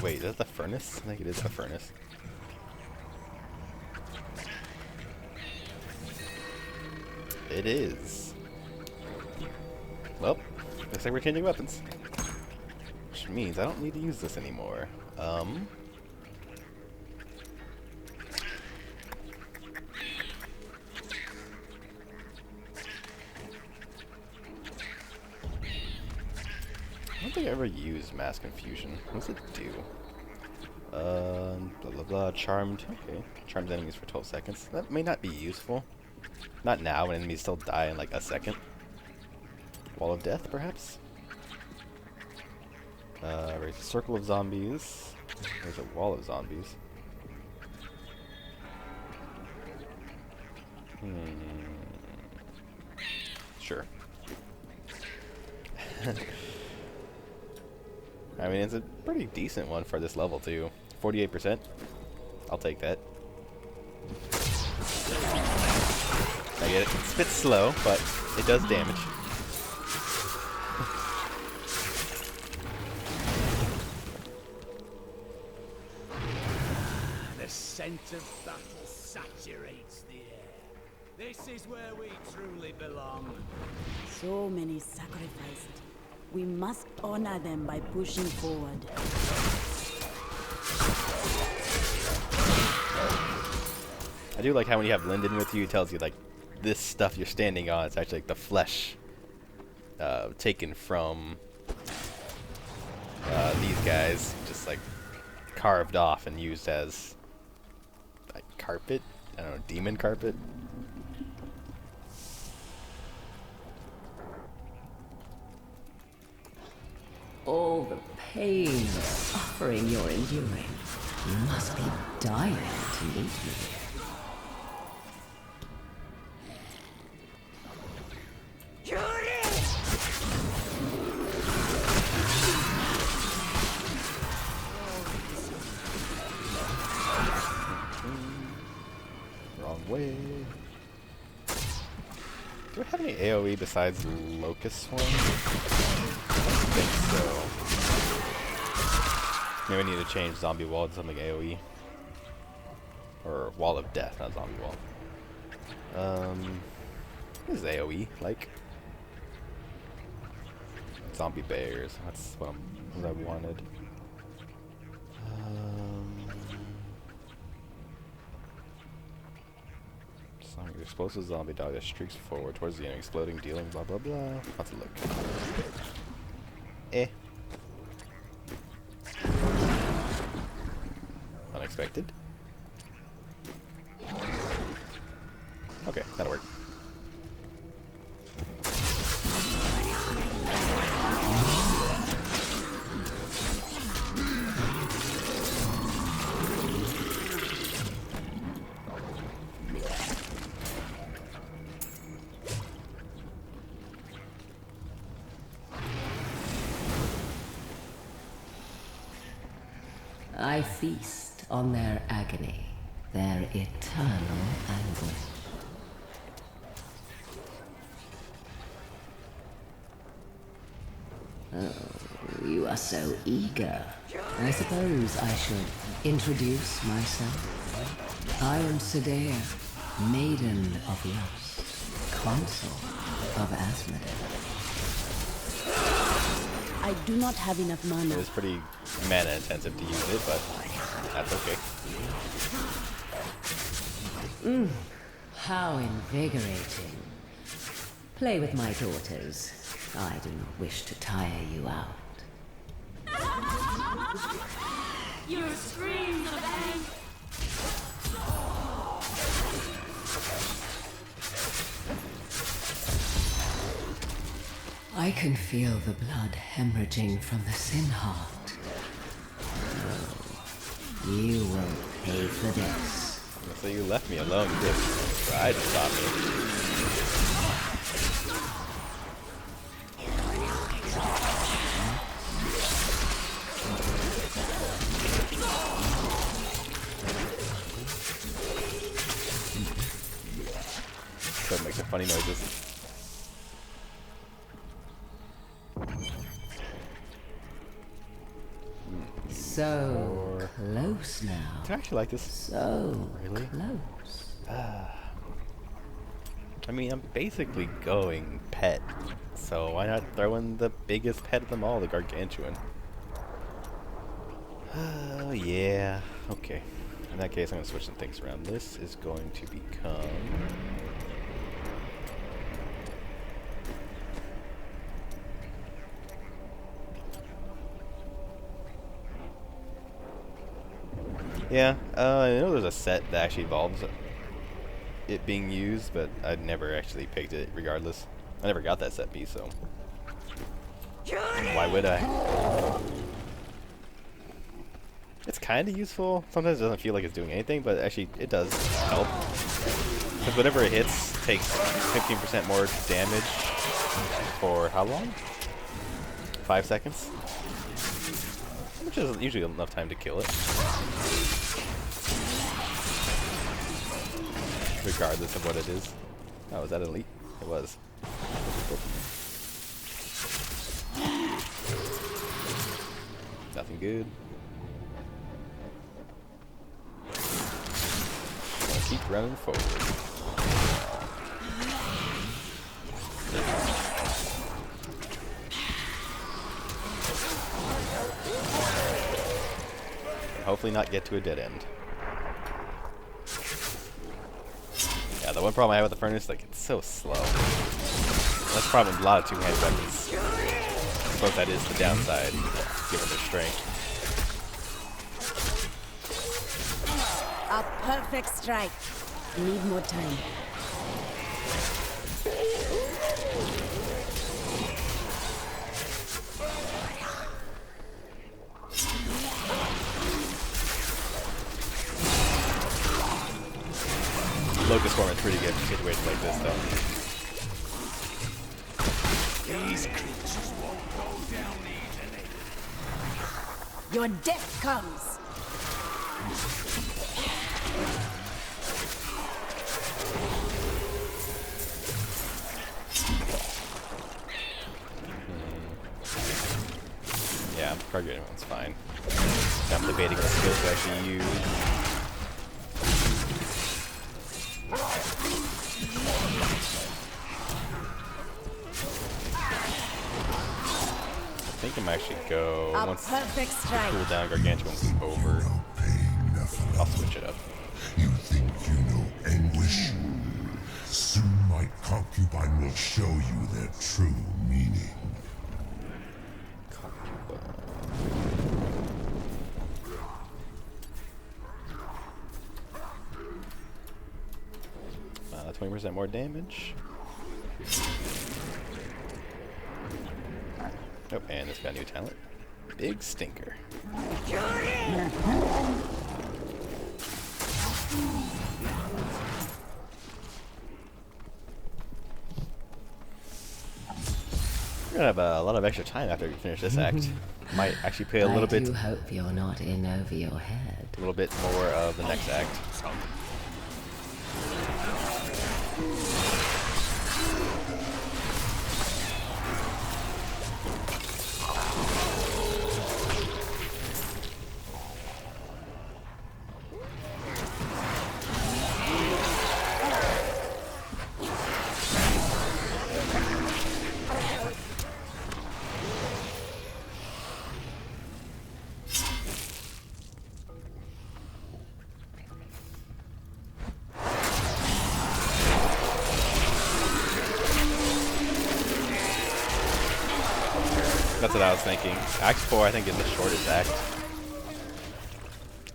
Wait, is that the furnace? I think it is the furnace. It is. Well, looks like we're changing weapons. Which means I don't need to use this anymore. I don't think I ever used Mass Confusion. What does it do? Blah blah blah. Charmed. Okay. Charmed enemies for 12 seconds. That may not be useful. Not now, when enemies still die in like a second. Wall of Death, perhaps? Raise a circle of zombies. There's a wall of zombies. Sure. I mean, it's a pretty decent one for this level, too. 48%. I'll take that. I get it. It's a bit slow, but it does damage. The scent of battle saturates the air. This is where we truly belong. So many sacrificed. We must honor them by pushing forward. I do like how when you have Lyndon with you, it tells you like this stuff you're standing on. It's actually like the flesh taken from these guys, just like carved off and used as like carpet. I don't know, demon carpet. All the pain and suffering you're enduring. You must be dying to meet me. Wrong way. Do I have any AoE besides Locust Swarm? I don't think so. Maybe I need to change Zombie Wall to something AoE. Or Wall of Death, not Zombie Wall. What is AoE like? Zombie Bears. That's what I wanted. Explosive zombie dog that streaks forward towards the enemy, exploding, dealing, blah blah blah. Let's look. Unexpected. Okay, that'll work. I feast on their agony, their eternal anguish. Oh, you are so eager. I suppose I should introduce myself. I am Sedea, Maiden of Lust, Consort of Asmodee. I do not have enough mana. It was pretty mana intensive to use it, but that's okay. How invigorating. Play with my daughters. I do not wish to tire you out. Your screams of anger. I can feel the blood hemorrhaging from the sin heart. Oh, you will pay for this. So you left me alone. You just tried to stop me. So it makes some funny noises. So close now. I actually like this. So really close. I mean, I'm basically going pet, so why not throw in the biggest pet of them all, the gargantuan? Oh yeah. Okay. In that case, I'm gonna switch some things around. This is going to become. Yeah, I know there's a set that actually involves it being used, but I never actually picked it regardless. I never got that set piece, so why would I? It's kind of useful. Sometimes it doesn't feel like it's doing anything, but actually it does help. Because whatever it hits takes 15% more damage for how long? 5 seconds? Which is usually enough time to kill it. Regardless of what it is. Oh, was that elite? It was. Nothing good. I'll keep running forward. Hopefully not get to a dead end. Yeah, the one problem I have with the furnace, like, it's so slow. That's the problem with a lot of two-handed weapons. I suppose that is the downside, given their strength. A perfect strike. Need more time. Locust form is pretty good in situations like this, though. These creatures won't go down easily. Your death comes. Yeah, targeting one's fine. I'm debating what skills to actually use. I think I might actually go once the cooldown gargantuan's over. I'll switch it up. You think you know anguish? Soon my concubine will show you their true meaning. Wow, 20% more damage. Oh, and it's got a new talent. Big Stinker. We're gonna have a lot of extra time after we finish this act. Might actually play a little bit. I do hope you're not in over your head. A little bit more of the next act. That's what I was thinking. Act 4, I think, is the shortest act.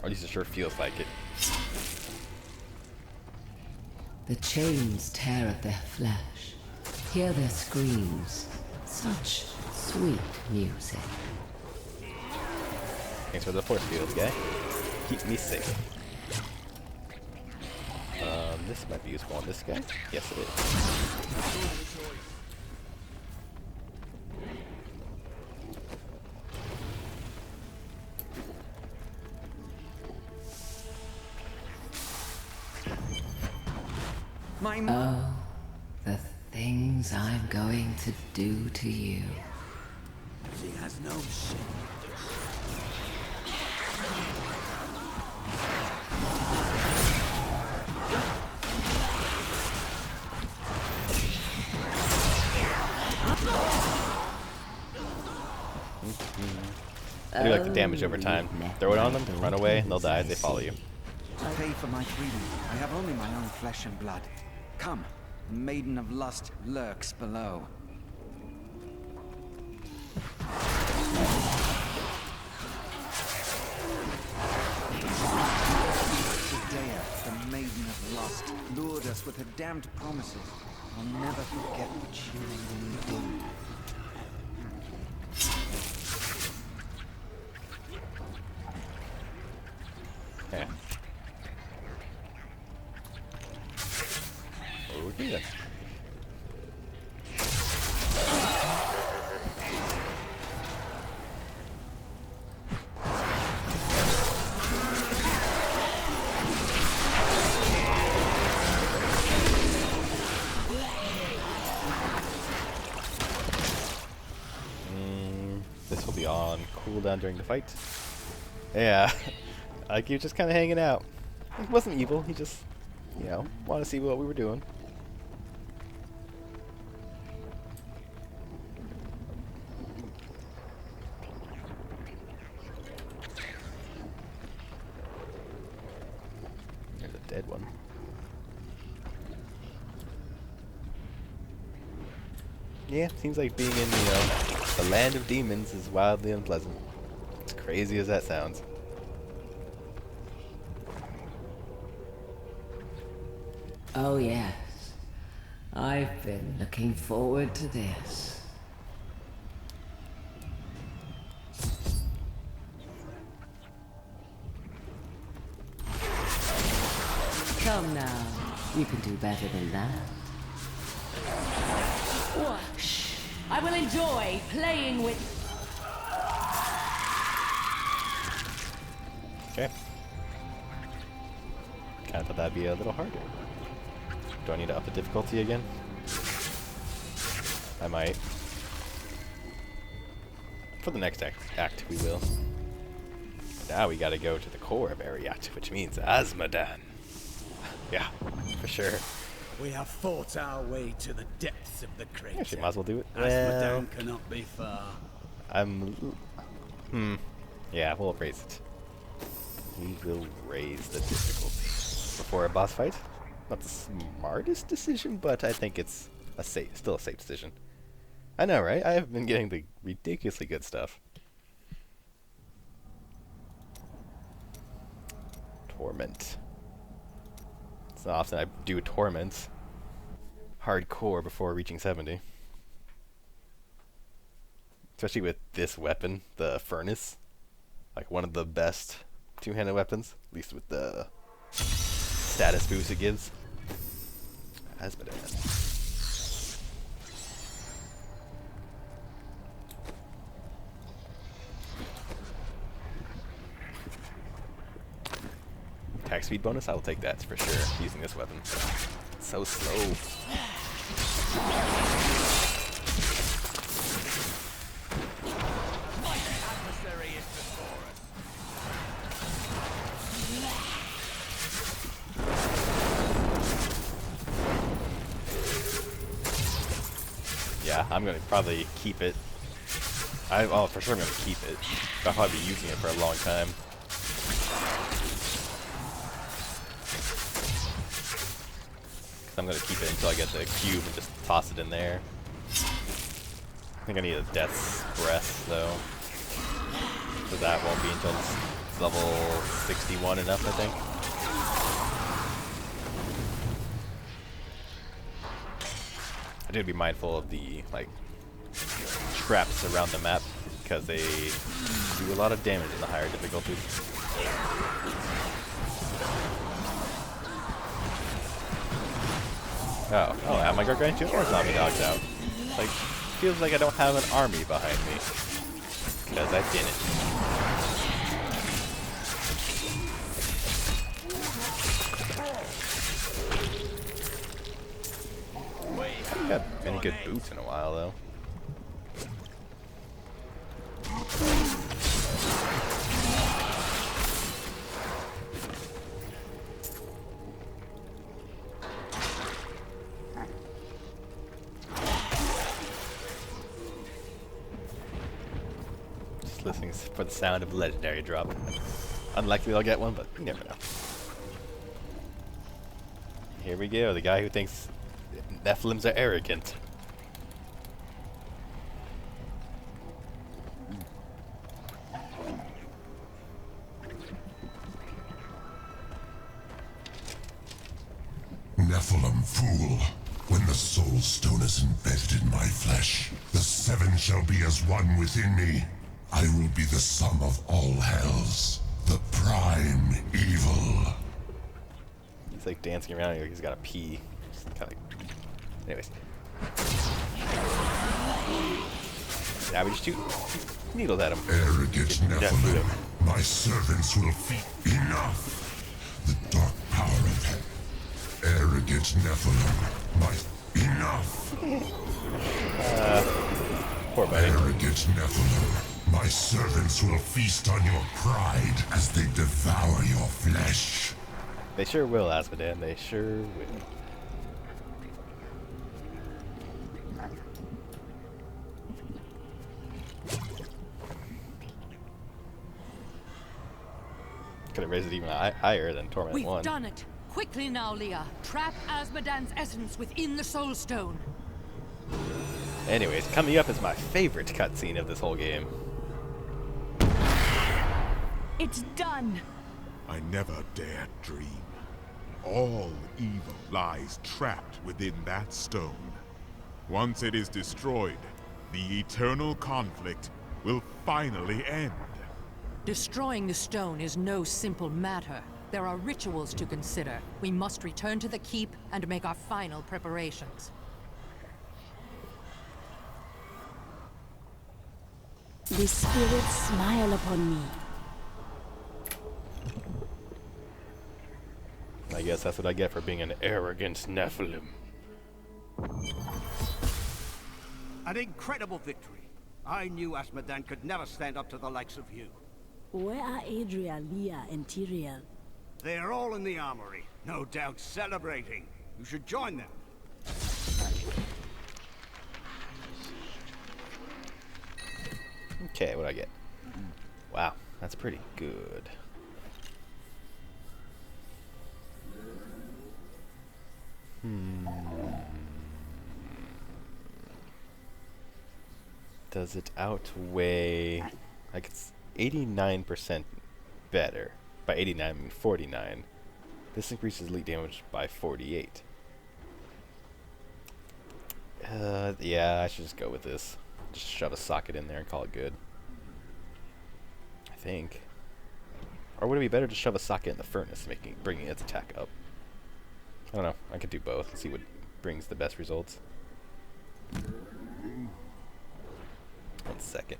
Or at least it sure feels like it. The chains tear at their flesh. Hear their screams. Such sweet music. Thanks for the force fields, guy. Keep me safe. This might be useful on this guy. Yes, it is. Oh, the things I'm going to do to you. She has no shame. I do like the damage over time. Throw it on them, run away, and they'll die as they follow you. To pay for my freedom, I have only my own flesh and blood. Come, the Maiden of Lust lurks below. Dea, the Maiden of Lust, lured us with her damned promises. I'll never forget what she made me do. Okay. Okay. This will be on cooldown during the fight. Yeah, like you're just kind of hanging out. He wasn't evil. He just, you know, wanted to see what we were doing. There's a dead one. Yeah, seems like being in, the land of demons is wildly unpleasant. As crazy as that sounds. Oh yes. I've been looking forward to this. Come now. You can do better than that. Watch. I will enjoy playing with... Okay. Kind of thought that'd be a little harder. Do I need to up the difficulty again? I might. For the next act, we will. Now we gotta go to the core of Ariat, which means Azmodan. Yeah, for sure. We have fought our way to the depths of the crater. Actually, might as well do it. Azmodan cannot be far. Yeah, we'll raise it. We will raise the difficulty before a boss fight. Not the smartest decision, but I think it's still a safe decision. I know, right? I have been getting the ridiculously good stuff. Torment. It's not often I do torment hardcore before reaching 70. Especially with this weapon, the furnace. Like one of the best two-handed weapons, at least with the status boost it gives. Azmodan. Attack speed bonus? I will take that for sure, using this weapon. It's so slow. Yeah, I'm gonna probably keep it. Oh, for sure I'm gonna keep it. I'll probably be using it for a long time. I'm gonna keep it until I get the cube and just toss it in there. I think I need a Death's Breath though. So that won't be until it's level 61 enough, I think. I need to be mindful of the traps around the map because they do a lot of damage in the higher difficulties. Oh, I have my gargantuan or zombie dogs out. Like, feels like I don't have an army behind me. Because I didn't. I haven't got any good boots in a while, though. just listening for the sound of legendary drop. Unlikely I'll get one, but you never know. Here we go, the guy who thinks Nephilims are arrogant. Nephilim fool. When the soul stone is embedded in my flesh, the seven shall be as one within me. I will be the sum of all hells, the prime evil. He's like dancing around like he's got a pee. Just kind of like... Anyways. Now we just shoot needles at him. Arrogant Nephilim, my servants will feed enough. The dark power of hell. Arrogant Nephilim, my enough. Poor buddy. Arrogant Nephilim, my servants will feast on your pride as they devour your flesh. They sure will, Asmodan. They sure will. Could have raised it even higher than Torment We've 1. done it. Quickly now, Leah. Trap Asmodan's essence within the Soul Stone. Anyways, coming up is my favorite cutscene of this whole game. It's done. I never dared dream. All evil lies trapped within that stone. Once it is destroyed, the eternal conflict will finally end. Destroying the stone is no simple matter. There are rituals to consider. We must return to the keep and make our final preparations. The spirits smile upon me. I guess that's what I get for being an arrogant Nephilim. An incredible victory. I knew Asmodan could never stand up to the likes of you. Where are Adria, Leah, and Tyrael? They are all in the armory, no doubt celebrating. You should join them. Okay, what do I get? Wow, that's pretty good. Does it outweigh... Like, it's 89% better. By 89, I mean 49. This increases elite damage by 48. Yeah, I should just go with this. Just shove a socket in there and call it good. I think. Or would it be better to shove a socket in the furnace, bringing its attack up? I don't know. I could do both and see what brings the best results. 1 second.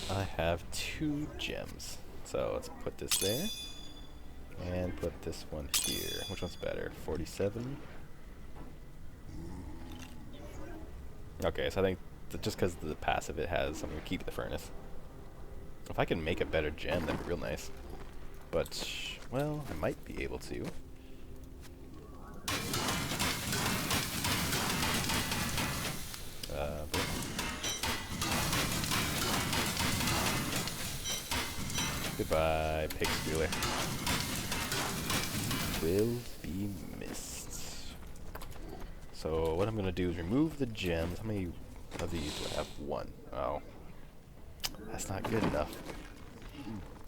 I have 2 gems. So let's put this there. And put this one here. Which one's better? 47? Okay, so I think just because the passive it has, I'm going to keep the furnace. If I can make a better gem, that'd be real nice. But, well, I might be able to. Goodbye, pig squealer. Will be missed. So what I'm gonna do is remove the gems. How many of these do I have? 1. Oh. That's not good enough.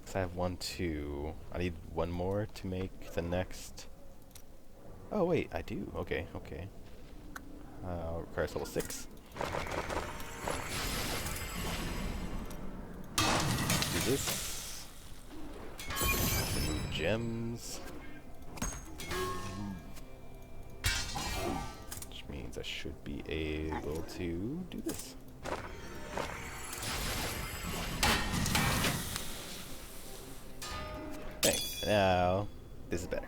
Cause I have 1, 2. I need 1 more to make the next. Oh wait, I do. Okay, okay. Requires level 6. Do this. Remove gems. Which means I should be able to do this. Okay, now this is better.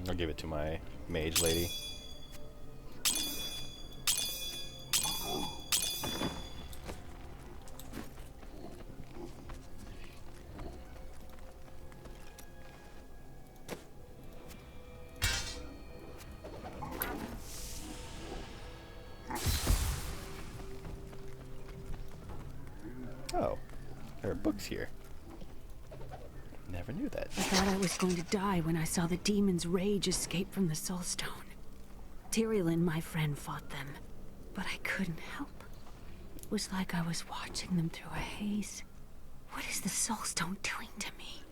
I'll give it to my mage lady. books here. Never knew that. I thought I was going to die when I saw the demon's rage escape from the Soulstone. Tyrion, my friend, fought them, but I couldn't help. It was like I was watching them through a haze. What is the Soulstone doing to me?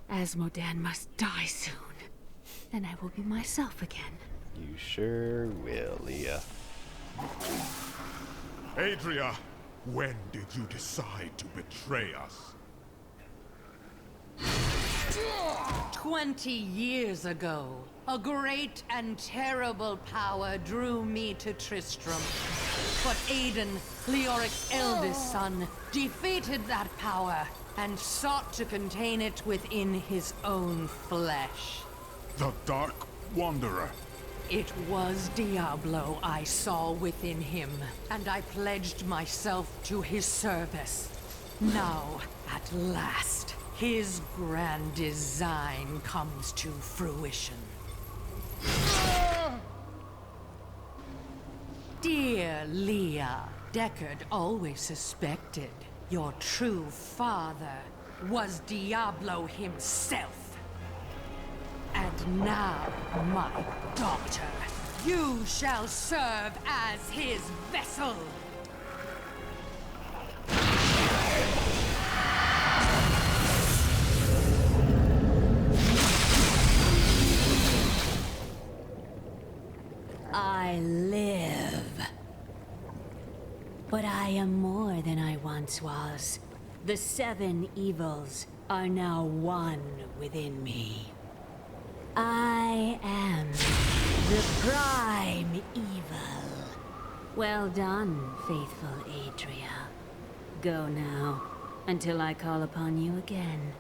Asmodan must die soon. Then I will be myself again. You sure will, Leah. Adria, when did you decide to betray us? 20 years ago, a great and terrible power drew me to Tristram. But Aiden, Leoric's eldest son, defeated that power and sought to contain it within his own flesh. The Dark Wanderer. It was Diablo I saw within him, and I pledged myself to his service. Now, at last, his grand design comes to fruition. Dear Leah, Deckard always suspected your true father was Diablo himself. And now, my daughter, you shall serve as his vessel. I live. But I am more than I once was. The 7 evils are now one within me. I am the prime evil. Well done, faithful Adria. Go now, until I call upon you again.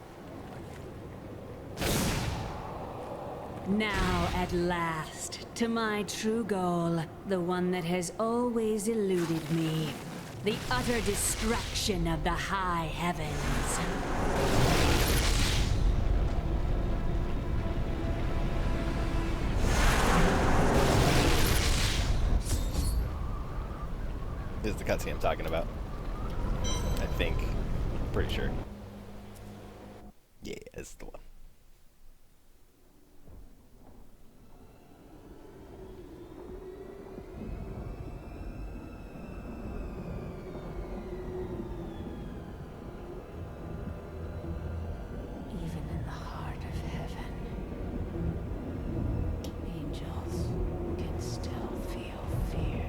Now, at last, to my true goal, the one that has always eluded me. The utter distraction of the high heavens. This is the cutscene I'm talking about. I think. Pretty sure. Yeah, it's the one. Even in the heart of heaven, angels can still feel fear.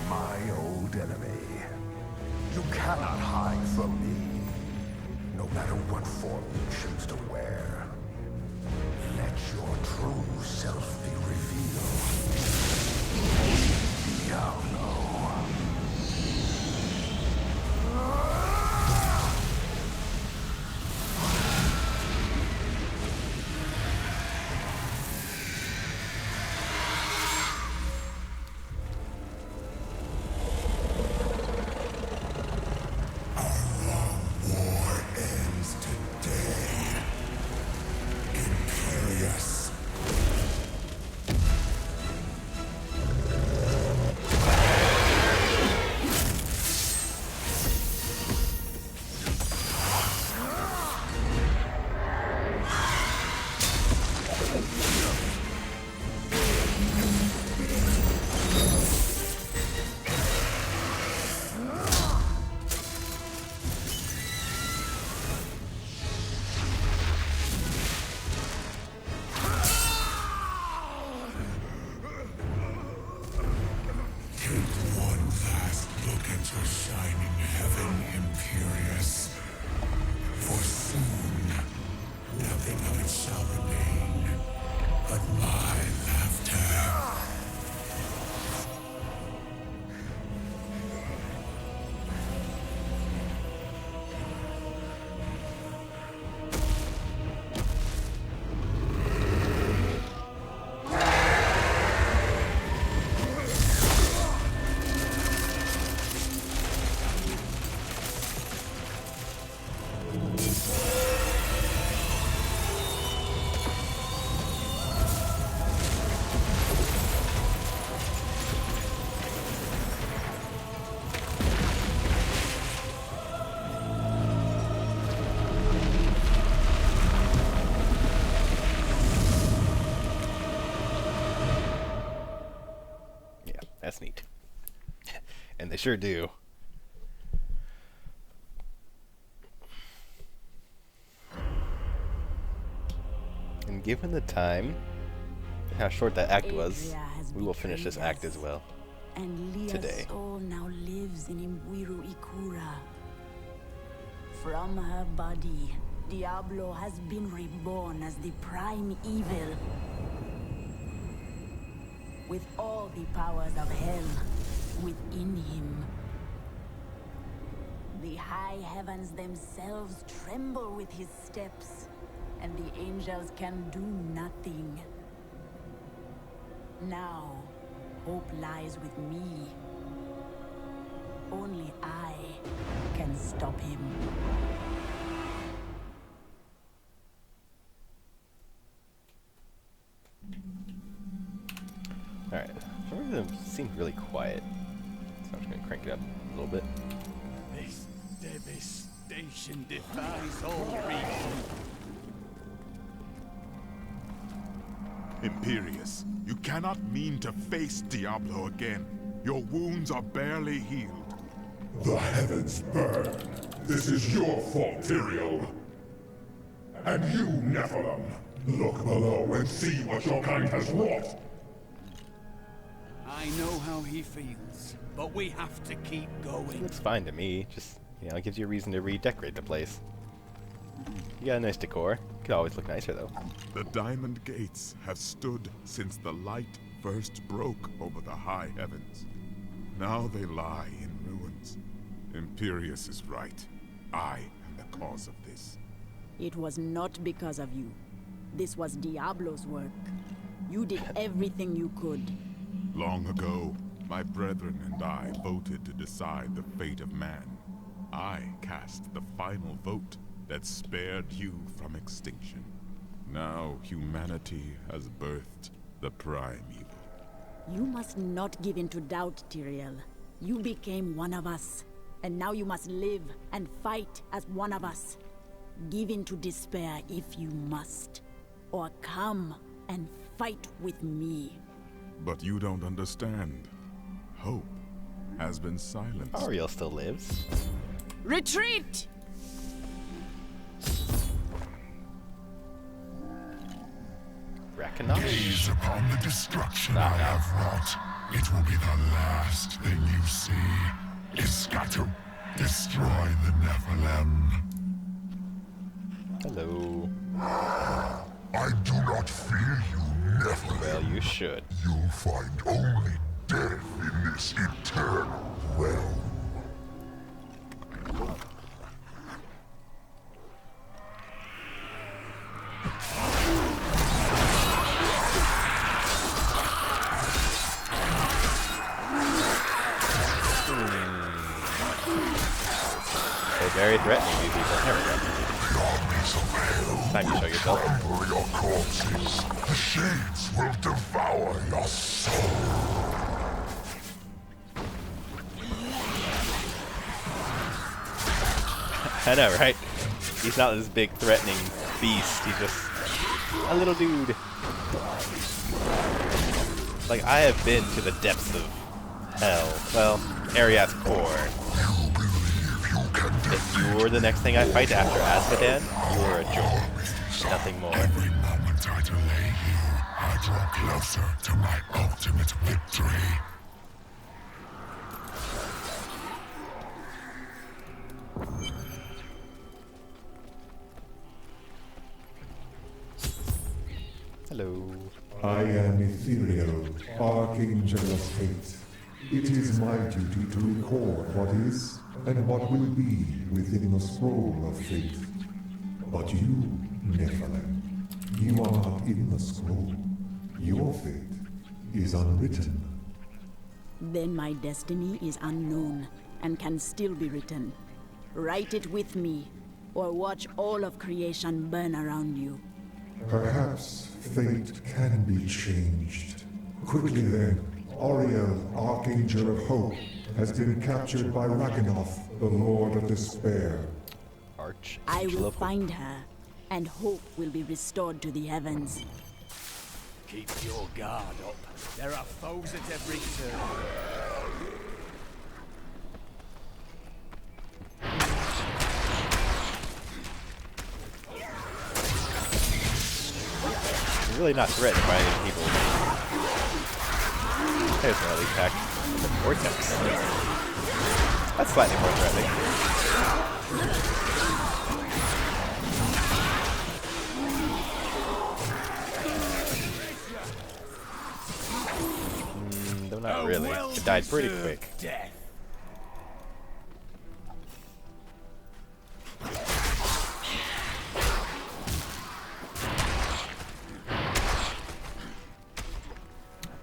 My old enemy. You cannot hide from me, no matter what form you choose to wear. Let your true self be revealed. Diablo. War ends today. Imperious. Take one last look at your shining heaven, Imperious. For soon, nothing of it shall remain but my laughter. That's neat. And they sure do. And given the time, and how short that act was, we will finish this act as well. And Leah's today. soul now lives in Imwiru Ikura. From her body, Diablo has been reborn as the prime evil. With all the powers of hell within him. The high heavens themselves tremble with his steps, and the angels can do nothing. Now, hope lies with me. Only I can stop him. Alright, for some reason it seems really quiet. So I'm just gonna crank it up a little bit. This devastation defies all reason. Imperius, you cannot mean to face Diablo again. Your wounds are barely healed. The heavens burn. This is your fault, Tyrael. And you, Nephilim, look below and see what your kind has wrought. I know how he feels, but we have to keep going. Looks fine to me. Just, you know, it gives you a reason to redecorate the place. You got a nice decor. Could always look nicer, though. The Diamond Gates have stood since the light first broke over the high heavens. Now they lie in ruins. Imperius is right. I am the cause of this. It was not because of you. This was Diablo's work. You did everything you could. Long ago, my brethren and I voted to decide the fate of man. I cast the final vote that spared you from extinction. Now humanity has birthed the prime evil. You must not give in to doubt, Tyrael. You became one of us, and now you must live and fight as one of us. Give in to despair if you must, or come and fight with me. But you don't understand. Hope has been silenced. Ariel still lives. Retreat! Gaze upon the destruction I have wrought. It will be the last thing you see. Iskatu, destroy the Nephilim. Hello. I do not fear you, Nephilim. Well, you should. You'll find only death in this eternal realm. Very threatening, you people. There we go. Time to show yourself. Crumble your corpses. The shades will devour your soul. I know, right? He's not this big threatening beast. He's just a little dude. Like, I have been to the depths of hell. Well, Ariad's core. If you were the next thing I fight after Azmodan, you were a joy. Nothing more. Every moment I delay here, I draw closer to my ultimate victory. Hello. I am Ethereal, Archangel of Fate. It is my duty to record what is and what will be within the scroll of fate. But you, Nephilim, you are not in the scroll. Your fate is unwritten. Then my destiny is unknown and can still be written. Write it with me, or watch all of creation burn around you. Perhaps fate can be changed. Quickly then, Oriel, Archangel of Hope, has been captured by Raganoth, the Lord of Despair. I will find her, and hope will be restored to the heavens. Keep your guard up. There are foes at every turn. You're really not threatened by any people. There's an elite pack. The vortex. That's slightly more threatening. Though not really. It died pretty quick. Death.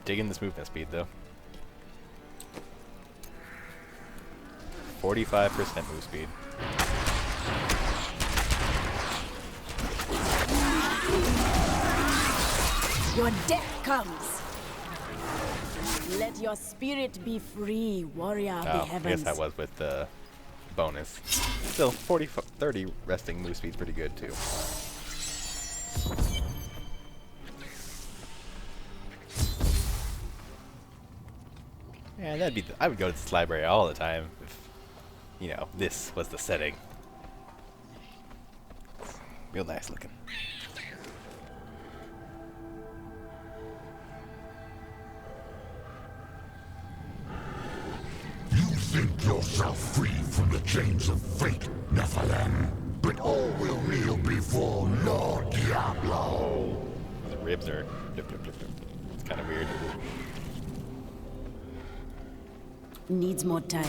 Digging this movement speed though. 45% move speed. Your death comes. Let your spirit be free, warrior of the I heavens. guess that was with the bonus. Still, 30 resting move speed's pretty good too. Yeah, that'd be. I would go to this library all the time if, you know, this was the setting. Real nice looking. You think yourself free from the chains of fate, Nephilim, but all will kneel before Lord Diablo. The ribs are. It's kind of weird. Needs more time.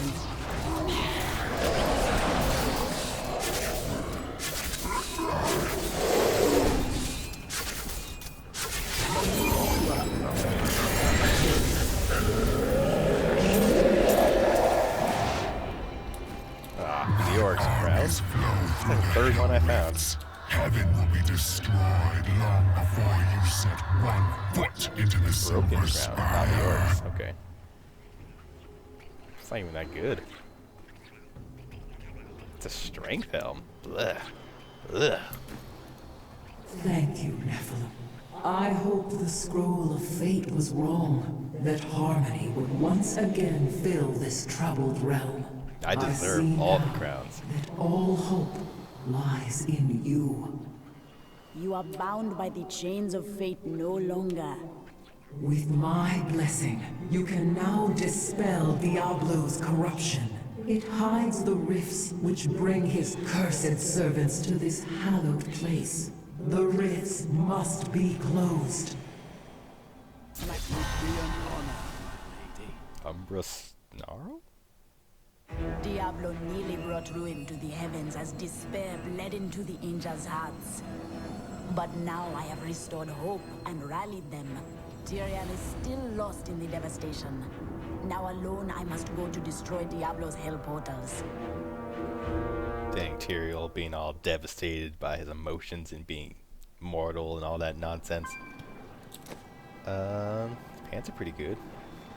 The orcs crowd. That's the third one I found. Heaven will be destroyed long before you set one foot into the Broken silver crown, not the spire. orcs. Okay. It's not even that good. It's a strength helm. Blech. Ugh. Thank you, Nephilim. I hoped the scroll of fate was wrong, that harmony would once again fill this troubled realm. I deserve see all now the crowns. that all hope lies in you. You are bound by the chains of fate no longer. With my blessing, you can now dispel Diablo's corruption. It hides the rifts which bring his cursed servants to this hallowed place. The rifts must be closed. Umbra Snarl? Diablo nearly brought ruin to the heavens as despair bled into the angels' hearts. But now I have restored hope and rallied them. Tyrion is still lost in the devastation. Now alone I must go to destroy Diablo's hell portals. Dang, Tyrael being all devastated by his emotions and being mortal and all that nonsense. Pants are pretty good.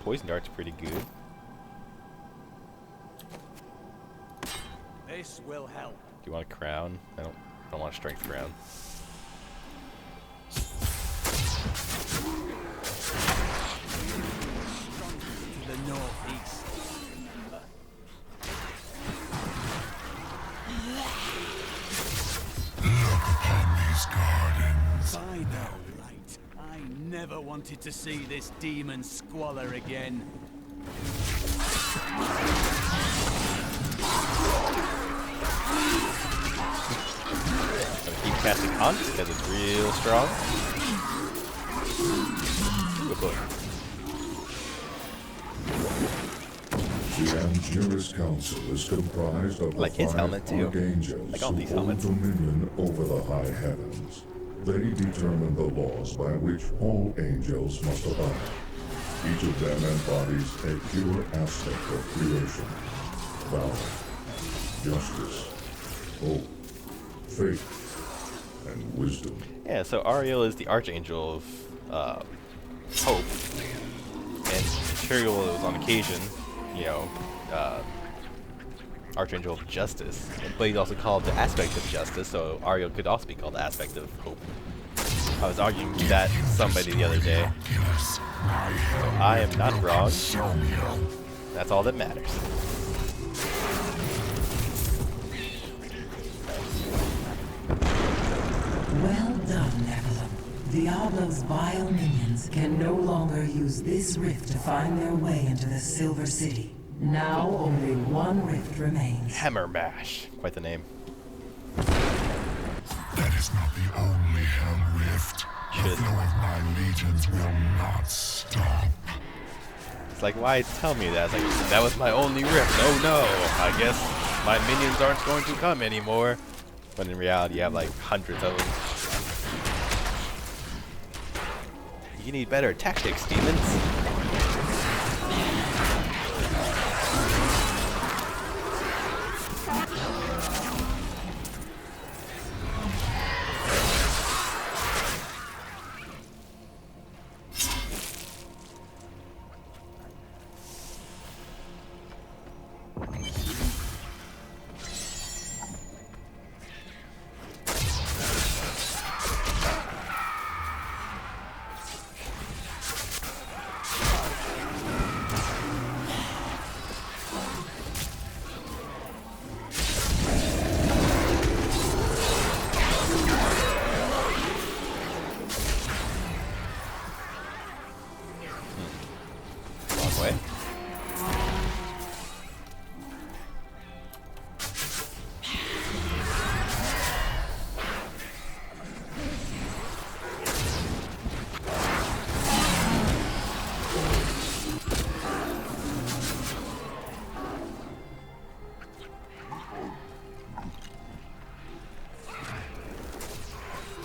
Poison dart's pretty good. This will help. Do you want a crown? I don't want a strength crown. To the northeast. Look upon these gardens. I know, right? I never wanted to see this demon squalor again. Gonna keep casting Hunt because it's real strong. Good book. The Angelus Council is comprised of Like the his five helmet, too. archangels Like all these who hold helmets. dominion over the high heavens. They determine the laws by which all angels must abide. Each of them embodies a pure aspect of creation. Valor, justice, hope, faith, and wisdom. Yeah, so Ariel is the Archangel of Hope, and Tyrael is on occasion, you know, Archangel of Justice, but he's also called the Aspect of Justice, so Ariel could also be called the Aspect of Hope. I was arguing with that somebody the other day. So I am not wrong. That's all that matters. Well done, Nephilim. Diablo's vile minions can no longer use this rift to find their way into the Silver City. Now only one rift remains. Hammer Mash. Quite the name. That is not the only Hell Rift. The flow of my legions will not stop. It's like, why tell me that? It's like, that was my only rift. Oh no, I guess my minions aren't going to come anymore. But in reality, you have like hundreds of them. You need better tactics, demons.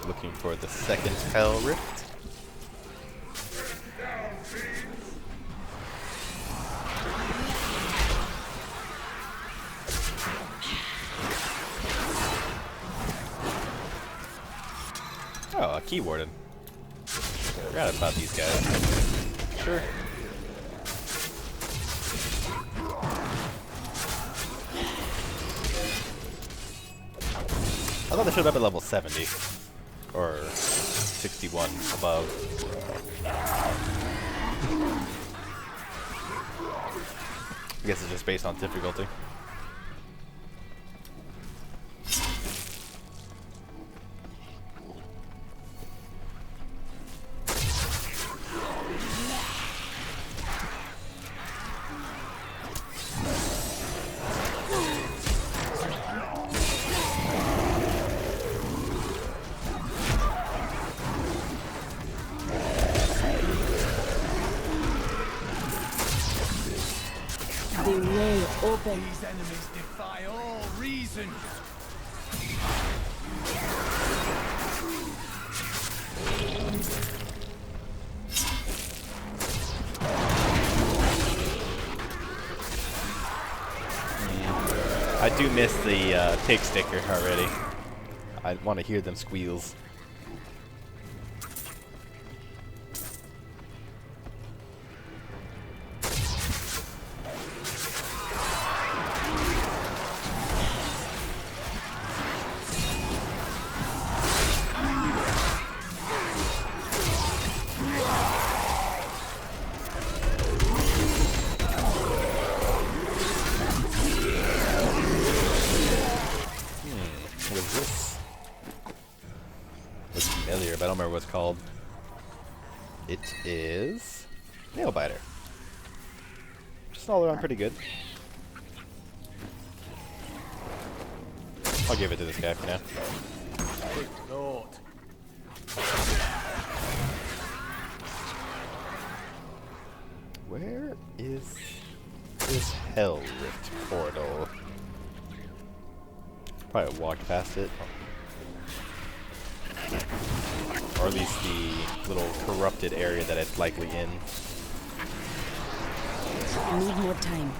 Looking for the second Hell Rift. Oh, a Key Warden. Forgot about these guys. Sure. I thought they showed up at level 70. Or 61 above. I guess it's just based on difficulty. The way open. These enemies defy all reason. I do miss the pig sticker already. I want to hear them squeals. What is this? Looks familiar, but I don't remember what it's called. It is Nailbiter. Just all around pretty good. I'll give it to this guy for now. Good lord. Where is this Hell Rift portal? Probably walked past it. Or at least the little corrupted area that it's likely in. I need more time.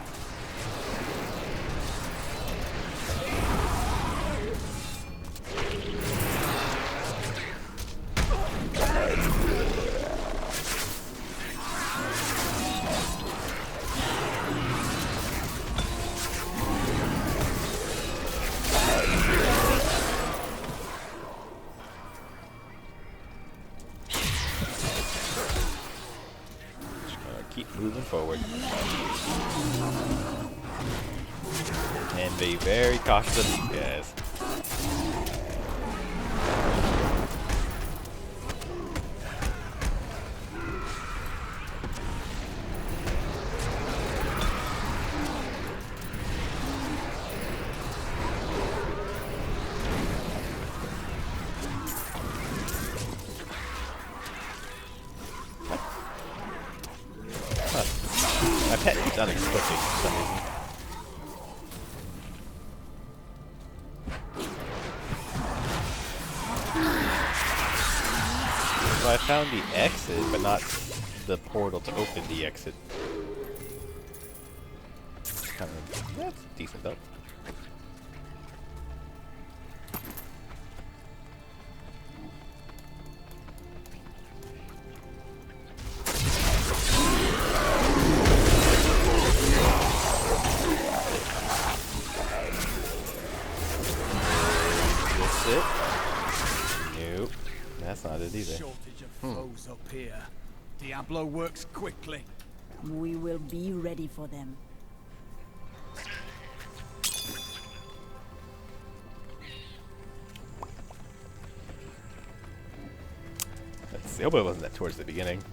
forward. And be very cautious of these guys. My pet keeps unequipping for some reason. So I found the exit, but not the portal to open the exit. Kind of, that's decent though. Nope, that's not it either. Shortage of foes up here. Diablo works quickly. We will be ready for them. Let's see. I hope it wasn't that towards the beginning.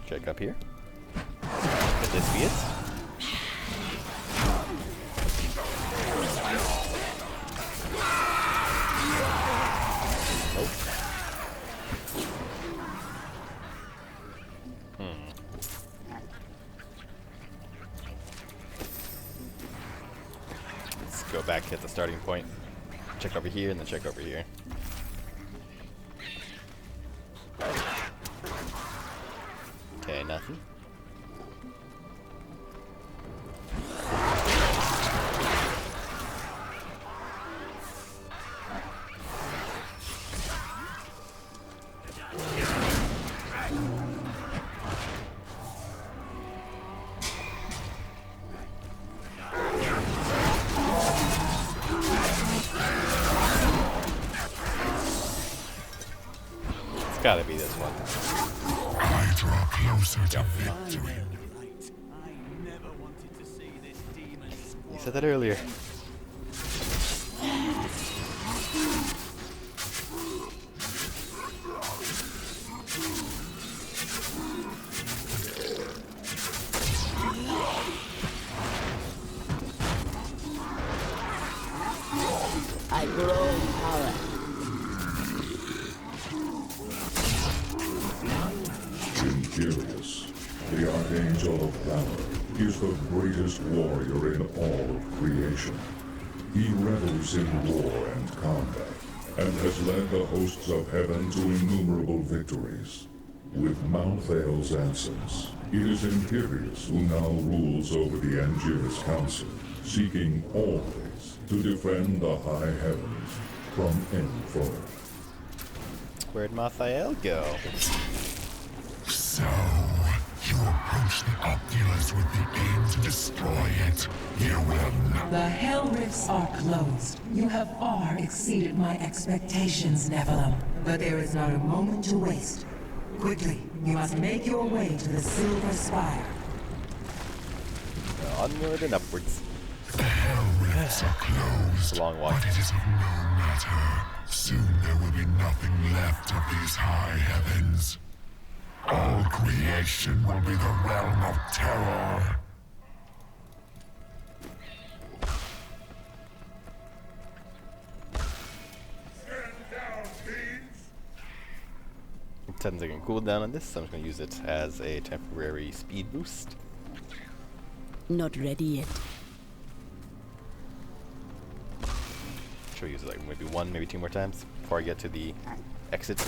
Check up here. Could this be it? Nope. Let's go back at the starting point. Check over here and then check over here. Okay, nothing. It's gotta be this one. I draw closer to victory. You said that earlier. I grow in power. Imperius, the Archangel of Valor, is the greatest warrior in all of creation. He revels in war and combat, and has led the hosts of heaven to innumerable victories. With Malthael's absence, it is Imperius who now rules over the Angiris Council, seeking always to defend the high heavens from any foe. Where'd Malthael go? So, you approach the Oculus with the aim to destroy it. You will not. The Hell Rifts are closed. You have far exceeded my expectations, Nephilim. But there is not a moment to waste. Quickly, you must make your way to the Silver Spire. Onward and upwards. The Hell Rifts are closed, It's a long walk. but it is of no matter. Soon there will be nothing left of these high heavens. All creation will be the realm of terror. It turns like a cooldown on this, so I'm just gonna use it as a temporary speed boost. Not ready yet. Should use it like maybe one, maybe two more times before I get to the exit.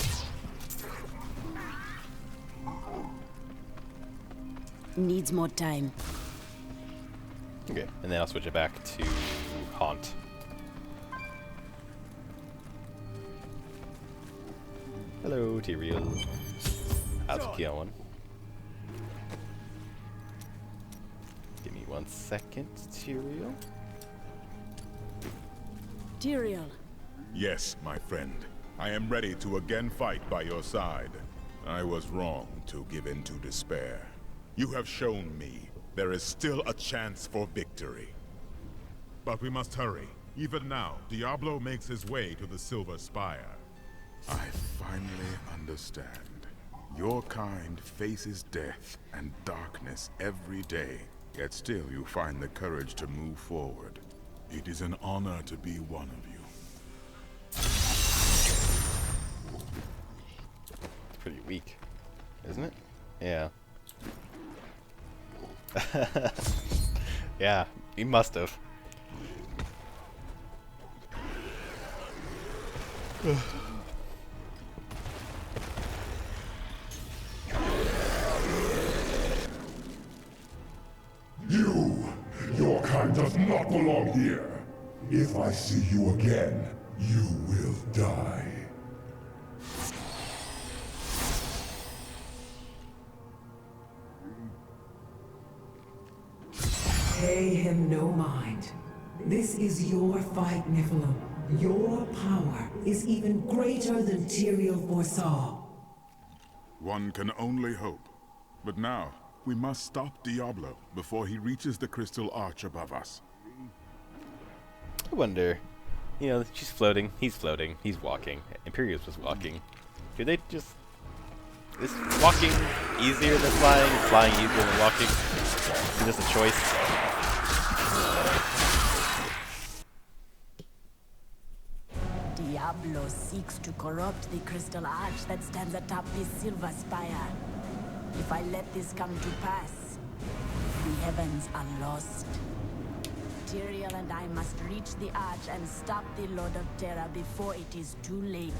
Needs more time. Okay, and then I'll switch it back to Haunt. Hello, Tyrael. How's it going? Give me 1 second, Tyrael. Tyrael. Yes, my friend. I am ready to again fight by your side. I was wrong to give in to despair. You have shown me there is still a chance for victory. But we must hurry. Even now, Diablo makes his way to the Silver Spire. I finally understand. Your kind faces death and darkness every day, yet still you find the courage to move forward. It is an honor to be one of you. It's pretty weak, isn't it? Yeah. Yeah, he must have. Your kind does not belong here. If I see you again, you will die. Pay him no mind. This is your fight, Nephilim. Your power is even greater than Tyrael foresaw. One can only hope. But now, we must stop Diablo before he reaches the crystal arch above us. I wonder, you know, she's floating, he's walking, Imperius was walking. Could they just... Is walking easier than flying? Is flying easier than walking? Is it just a choice? Diablo seeks to corrupt the crystal arch that stands atop the Silver Spire. If I let this come to pass, the heavens are lost. Tyrael and I must reach the arch and stop the Lord of Terra before it is too late.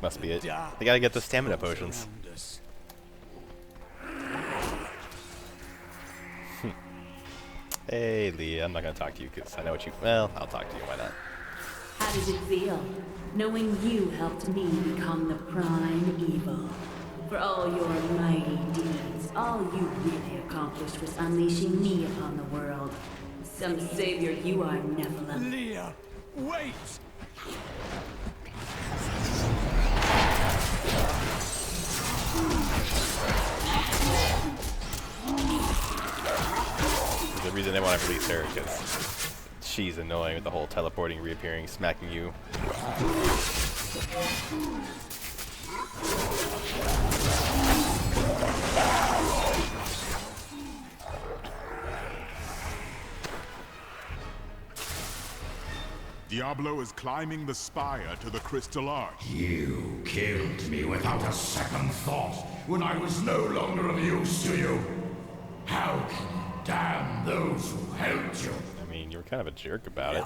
Must be it. They gotta get the stamina potions. Hey, Leah, I'm not gonna talk to you because I know what you... Well, I'll talk to you, why not? How does it feel, knowing you helped me become the prime evil? For all your mighty deeds, all you really accomplished was unleashing me upon the world. Some savior you are, Nephilim. Leah, wait! There's a reason they want to release her, because she's annoying with the whole teleporting, reappearing, smacking you. Diablo is climbing the spire to the crystal arch. You killed me without a second thought when I was no longer of use to you. How can you damn those who helped you? I mean, you were kind of a jerk about it.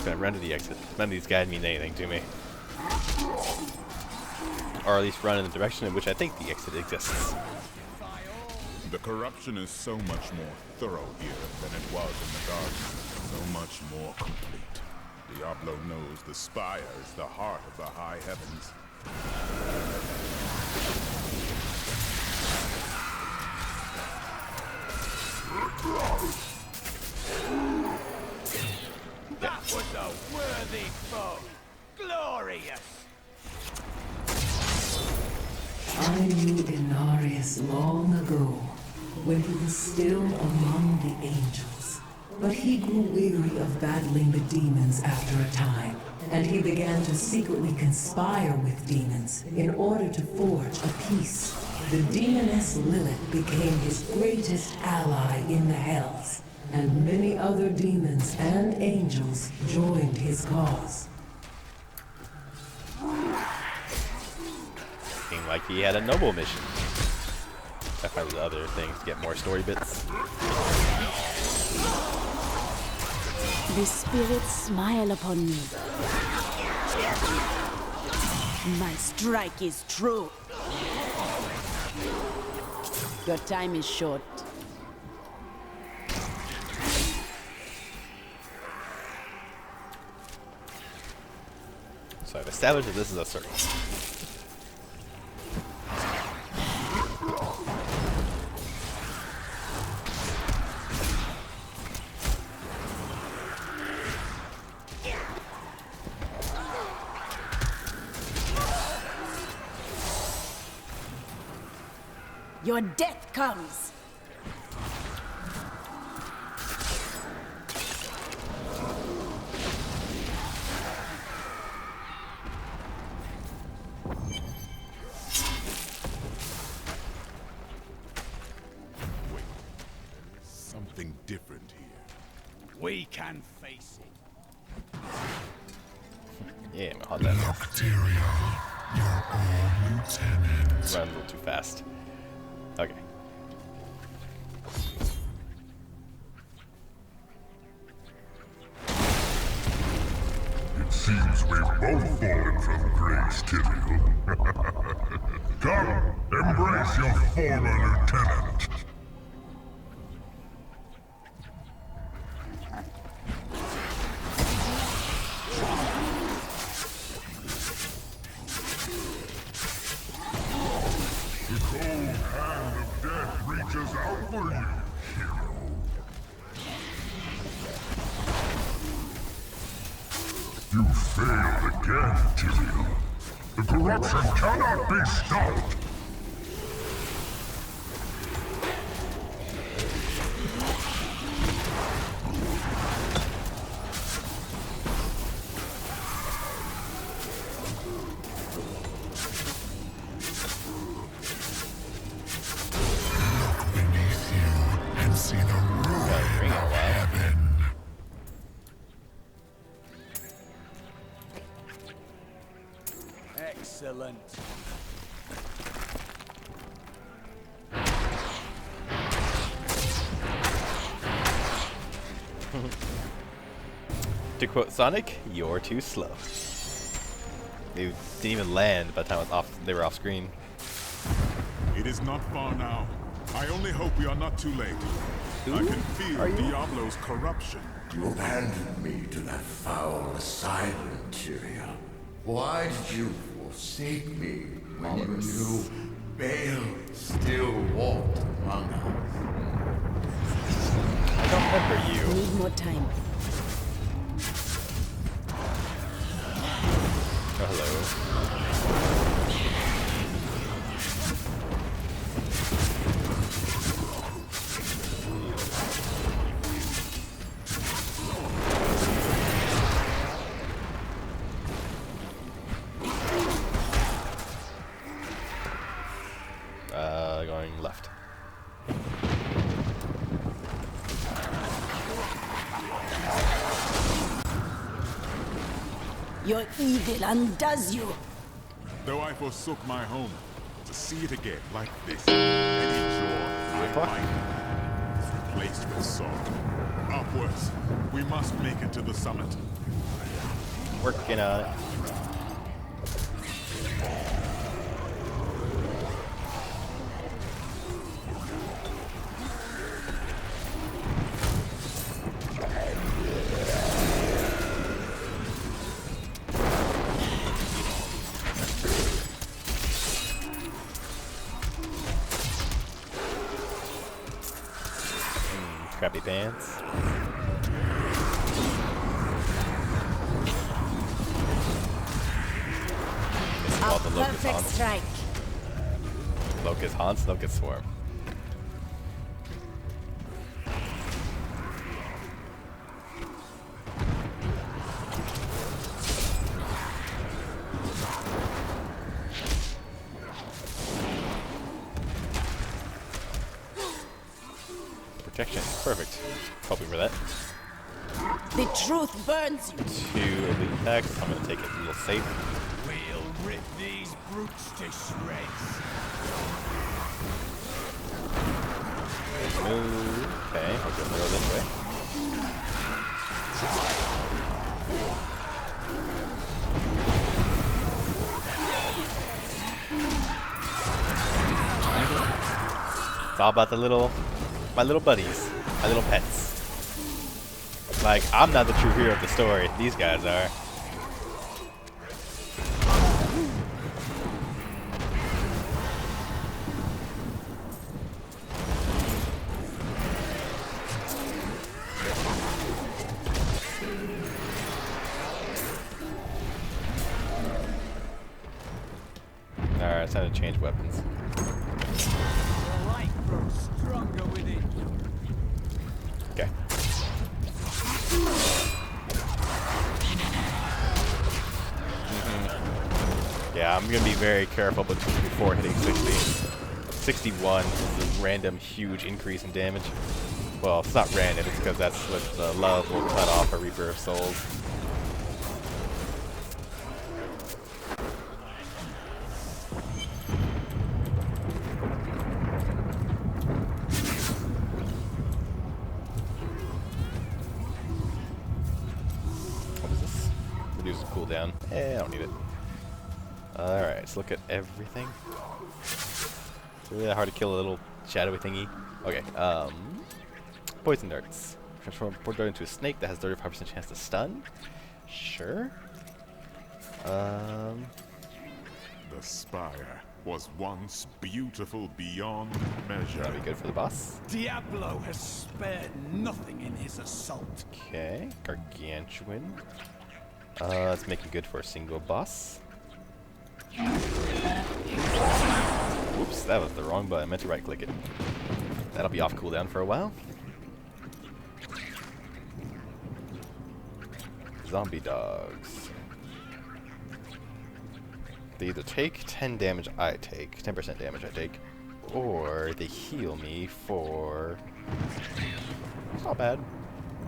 Gonna run to the exit. None of these guys mean anything to me. Or at least run in the direction in which I think the exit exists. The corruption is so much more thorough here than it was in the garden. So much more complete. Diablo knows the spire is the heart of the high heavens. That was a worthy foe. Glorious. I knew Inarius long ago, when he was still among the angels. But he grew weary of battling the demons after a time, and he began to secretly conspire with demons in order to forge a peace. The demoness Lilith became his greatest ally in the Hells, and many other demons and angels joined his cause. Seemed like he had a noble mission. I find the other things to get more story bits. The spirits smile upon me. My strike is true. Your time is short. So I've established that this is a circle. Your death comes. Wait, there's something different here. We can face it. Yeah, I'm hot that. Nocteria, your own lieutenant. Run a little too fast. Okay. It seems we've both fallen from grace, Tyrael. Come, embrace your former lieutenant. The cold hand of death reaches out for you, hero. You failed again, Tyrael. The corruption cannot be stopped. Look beneath you and see the ruin of heaven. Excellent. To quote Sonic, you're too slow. They didn't even land by the time it was off. They were off screen. It is not far now. I only hope we are not too late. I can feel Diablo's corruption. You abandoned me to that foul asylum, Tyrael. Why did you forsake me when you knew Baal still walked among us? I don't remember you. Need more time. Oh, hello. Going left. Your evil undoes you. Though I forsook my home, to see it again like this, any joy I might is replaced with sorrow. Upwards, we must make it to the summit. Working on it. Crappy pants. A The Locust perfect Haunts. strike. Locust Haunts, Locust Swarm. Protection, perfect. Hoping for that. The truth burns you. 2 elite attacks. I'm gonna take it a little safe. We'll rip these brutes to shreds. move. Okay, I'll go this way. It's all about my little buddies, my little pets. Like, I'm not the true hero of the story. These guys are. Alright, it's time to change weapons. The light grows stronger within. Okay. Yeah, I'm gonna be very careful before hitting 60. 61 is a random huge increase in damage. Well, it's not random, it's because that's what the love will cut off a Reaper of Souls. What is this? Reduces cooldown. I don't need it. Alright, let's look at everything. It's really hard to kill a little shadowy thingy. Okay, poison darts. Transform a poison dart into a snake that has 35% chance to stun. Sure. The spire was once beautiful beyond measure. That'll be good for the boss. Diablo has spared nothing in his assault. Okay, gargantuan. Let's make it good for a single boss. Oops, that was the wrong button. I meant to right click it. That'll be off cooldown for a while. Zombie dogs. They either take 10 damage I take, 10% damage I take, or they heal me for... It's not bad.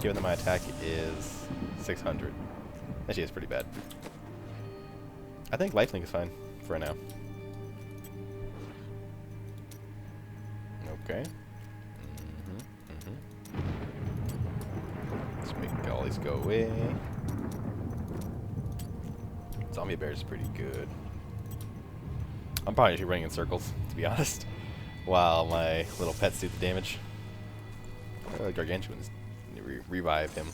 Given that my attack is 600. Actually, it's pretty bad. I think lifelink is fine for now. Okay. Let's make all these go away. Zombie bear is pretty good. I'm probably actually running in circles, to be honest, while my little pets do the damage. Gargantuans revive him.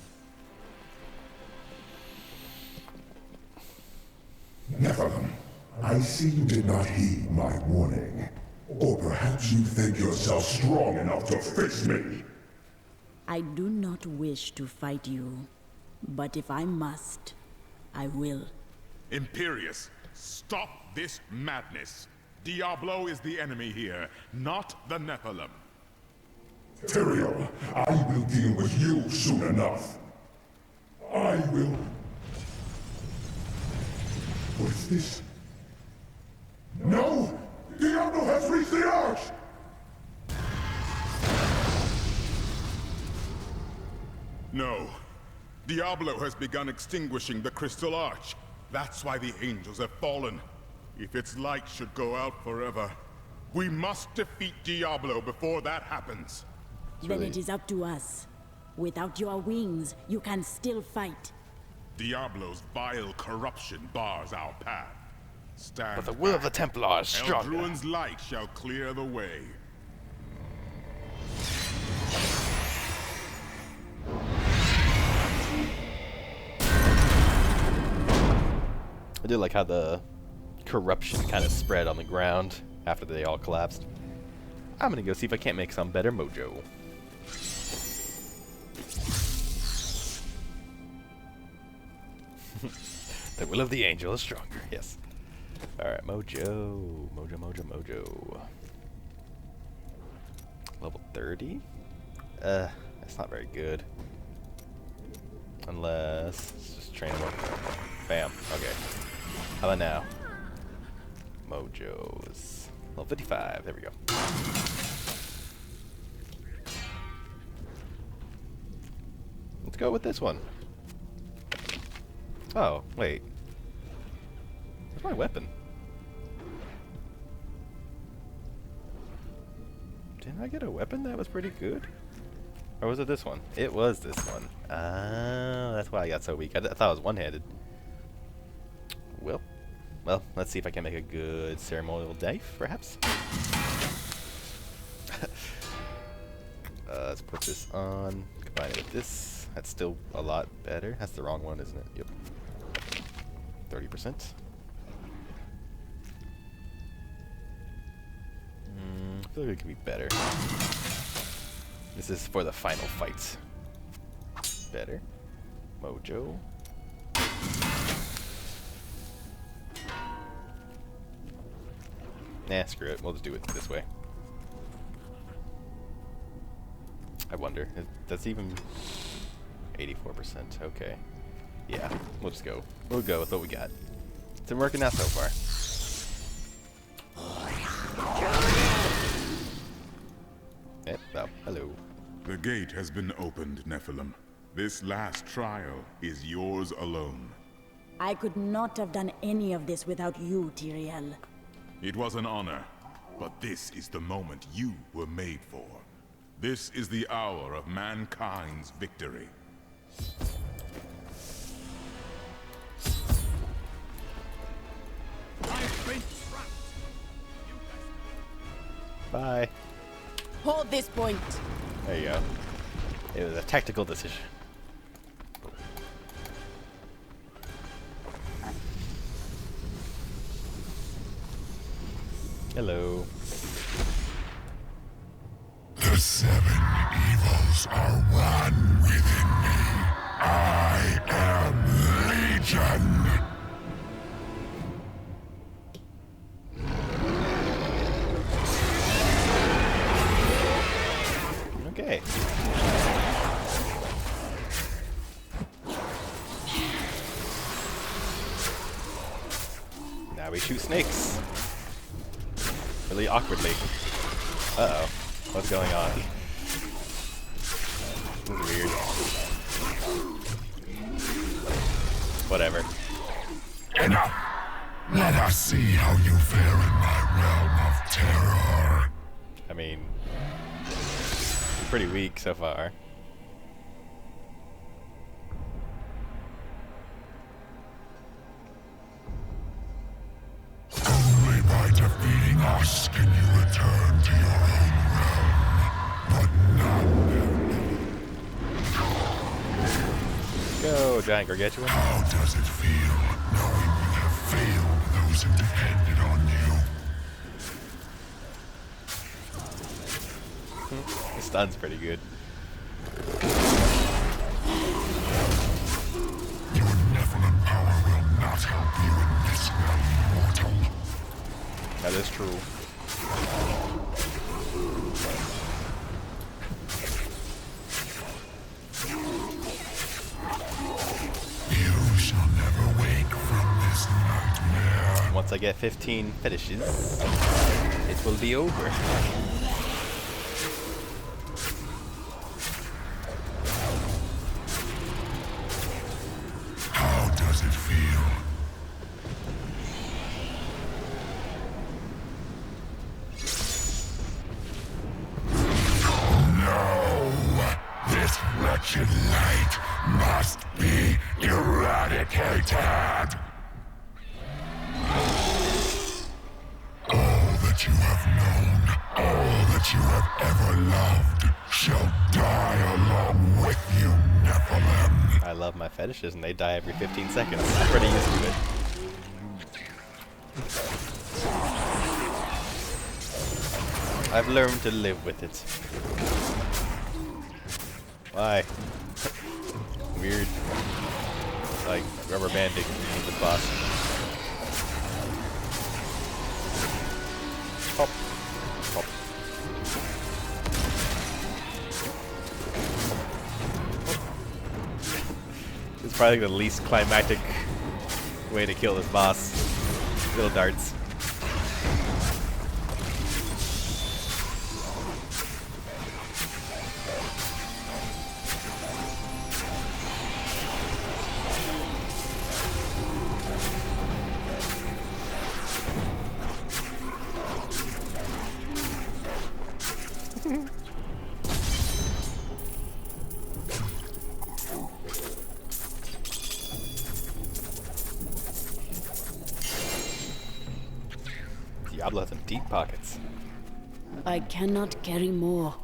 Nephilim, I see you did not heed my warning. Or perhaps you think yourself strong enough to face me. I do not wish to fight you, but if I must, I will. Imperius, stop this madness. Diablo is the enemy here, not the Nephilim. Tyrael, I will deal with you soon enough. I will... What is this? No! Diablo has reached the arch! No. Diablo has begun extinguishing the Crystal Arch. That's why the angels have fallen. If its light should go out forever, we must defeat Diablo before that happens. Then it is up to us. Without your wings, you can still fight. Diablo's vile corruption bars our path. Stand But the will of the Templar is stronger. Eldruin's light shall clear the way. I do like how the corruption kind of spread on the ground after they all collapsed. I'm gonna go see if I can't make some better mojo. The will of the angel is stronger, yes. Alright, mojo. Mojo. Level 30? That's not very good. Unless... let's just train him up. Bam. Okay. How about now? Mojos. Level 55. There we go. Let's go with this one. Oh, wait. Where's my weapon? Didn't I get a weapon that was pretty good? Or was it this one? It was this one. Ah, that's why I got so weak. I thought I was one-handed. Well, let's see if I can make a good ceremonial knife, perhaps. Let's put this on, combine it with this. That's still a lot better. That's the wrong one, isn't it? Yep. 30%. I feel like it could be better. This is for the final fight. Better. Mojo. Nah, screw it. We'll just do it this way. I wonder. That's even 84%. Okay. Yeah, we'll just go. We'll go with what we got. It's been working out so far. Oh, hello. The gate has been opened, Nephilim. This last trial is yours alone. I could not have done any of this without you, Tyrael. It was an honor, but this is the moment you were made for. This is the hour of mankind's victory. Bye. Hold this point. There you go. It was a tactical decision. Hello. The 7 evils are one within me. I am Legion. Okay. Now we shoot snakes. Really awkwardly. Uh-oh. What's going on? This is weird. Whatever. Enough! Let us see how you fare in my realm of terror. I mean, pretty weak so far. Only by defeating us can you return to your own realm. But none. Go, giant gargantuan. How does it feel knowing you have failed those who depended on you? The stun's pretty good. Your Nephilim power will not help you in this realm, mortal. That is true. You shall never wake from this nightmare. Once I get 15 fetishes, it will be over. How does it feel? No! This wretched light must be eradicated! All that you have known, all that you have ever loved, shall die along with you, Nephilim. I love my fetishes and they die every 15 seconds. I'm pretty used to it. I've learned to live with it. Why? Weird. Like rubber banding with the boss. Pop. Pop. It's probably the least climactic way to kill this boss. Little darts. Diablo has some deep pockets. I cannot carry more.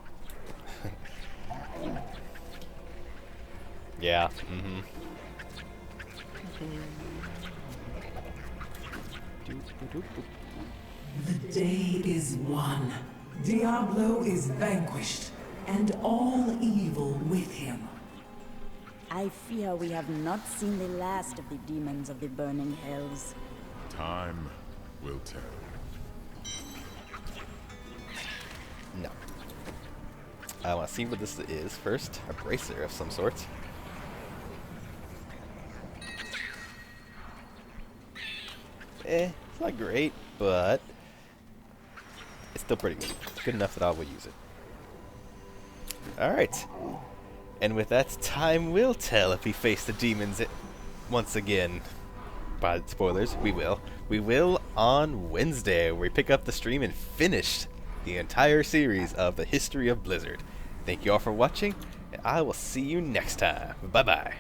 Yeah. The day is won. Diablo is vanquished, and all evil with him. I fear we have not seen the last of the demons of the burning hells. Time will tell. No. I want to see what this is first. A bracer of some sort. It's not great, but it's still pretty good. It's good enough that I will use it. Alright. And with that, time will tell if we face the demons once again. But spoilers, we will. We will on Wednesday, where we pick up the stream and finish the entire series of the history of Blizzard. Thank you all for watching, and I will see you next time. Bye-bye.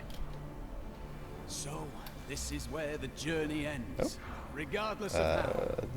So, this is where the journey ends. Regardless of how.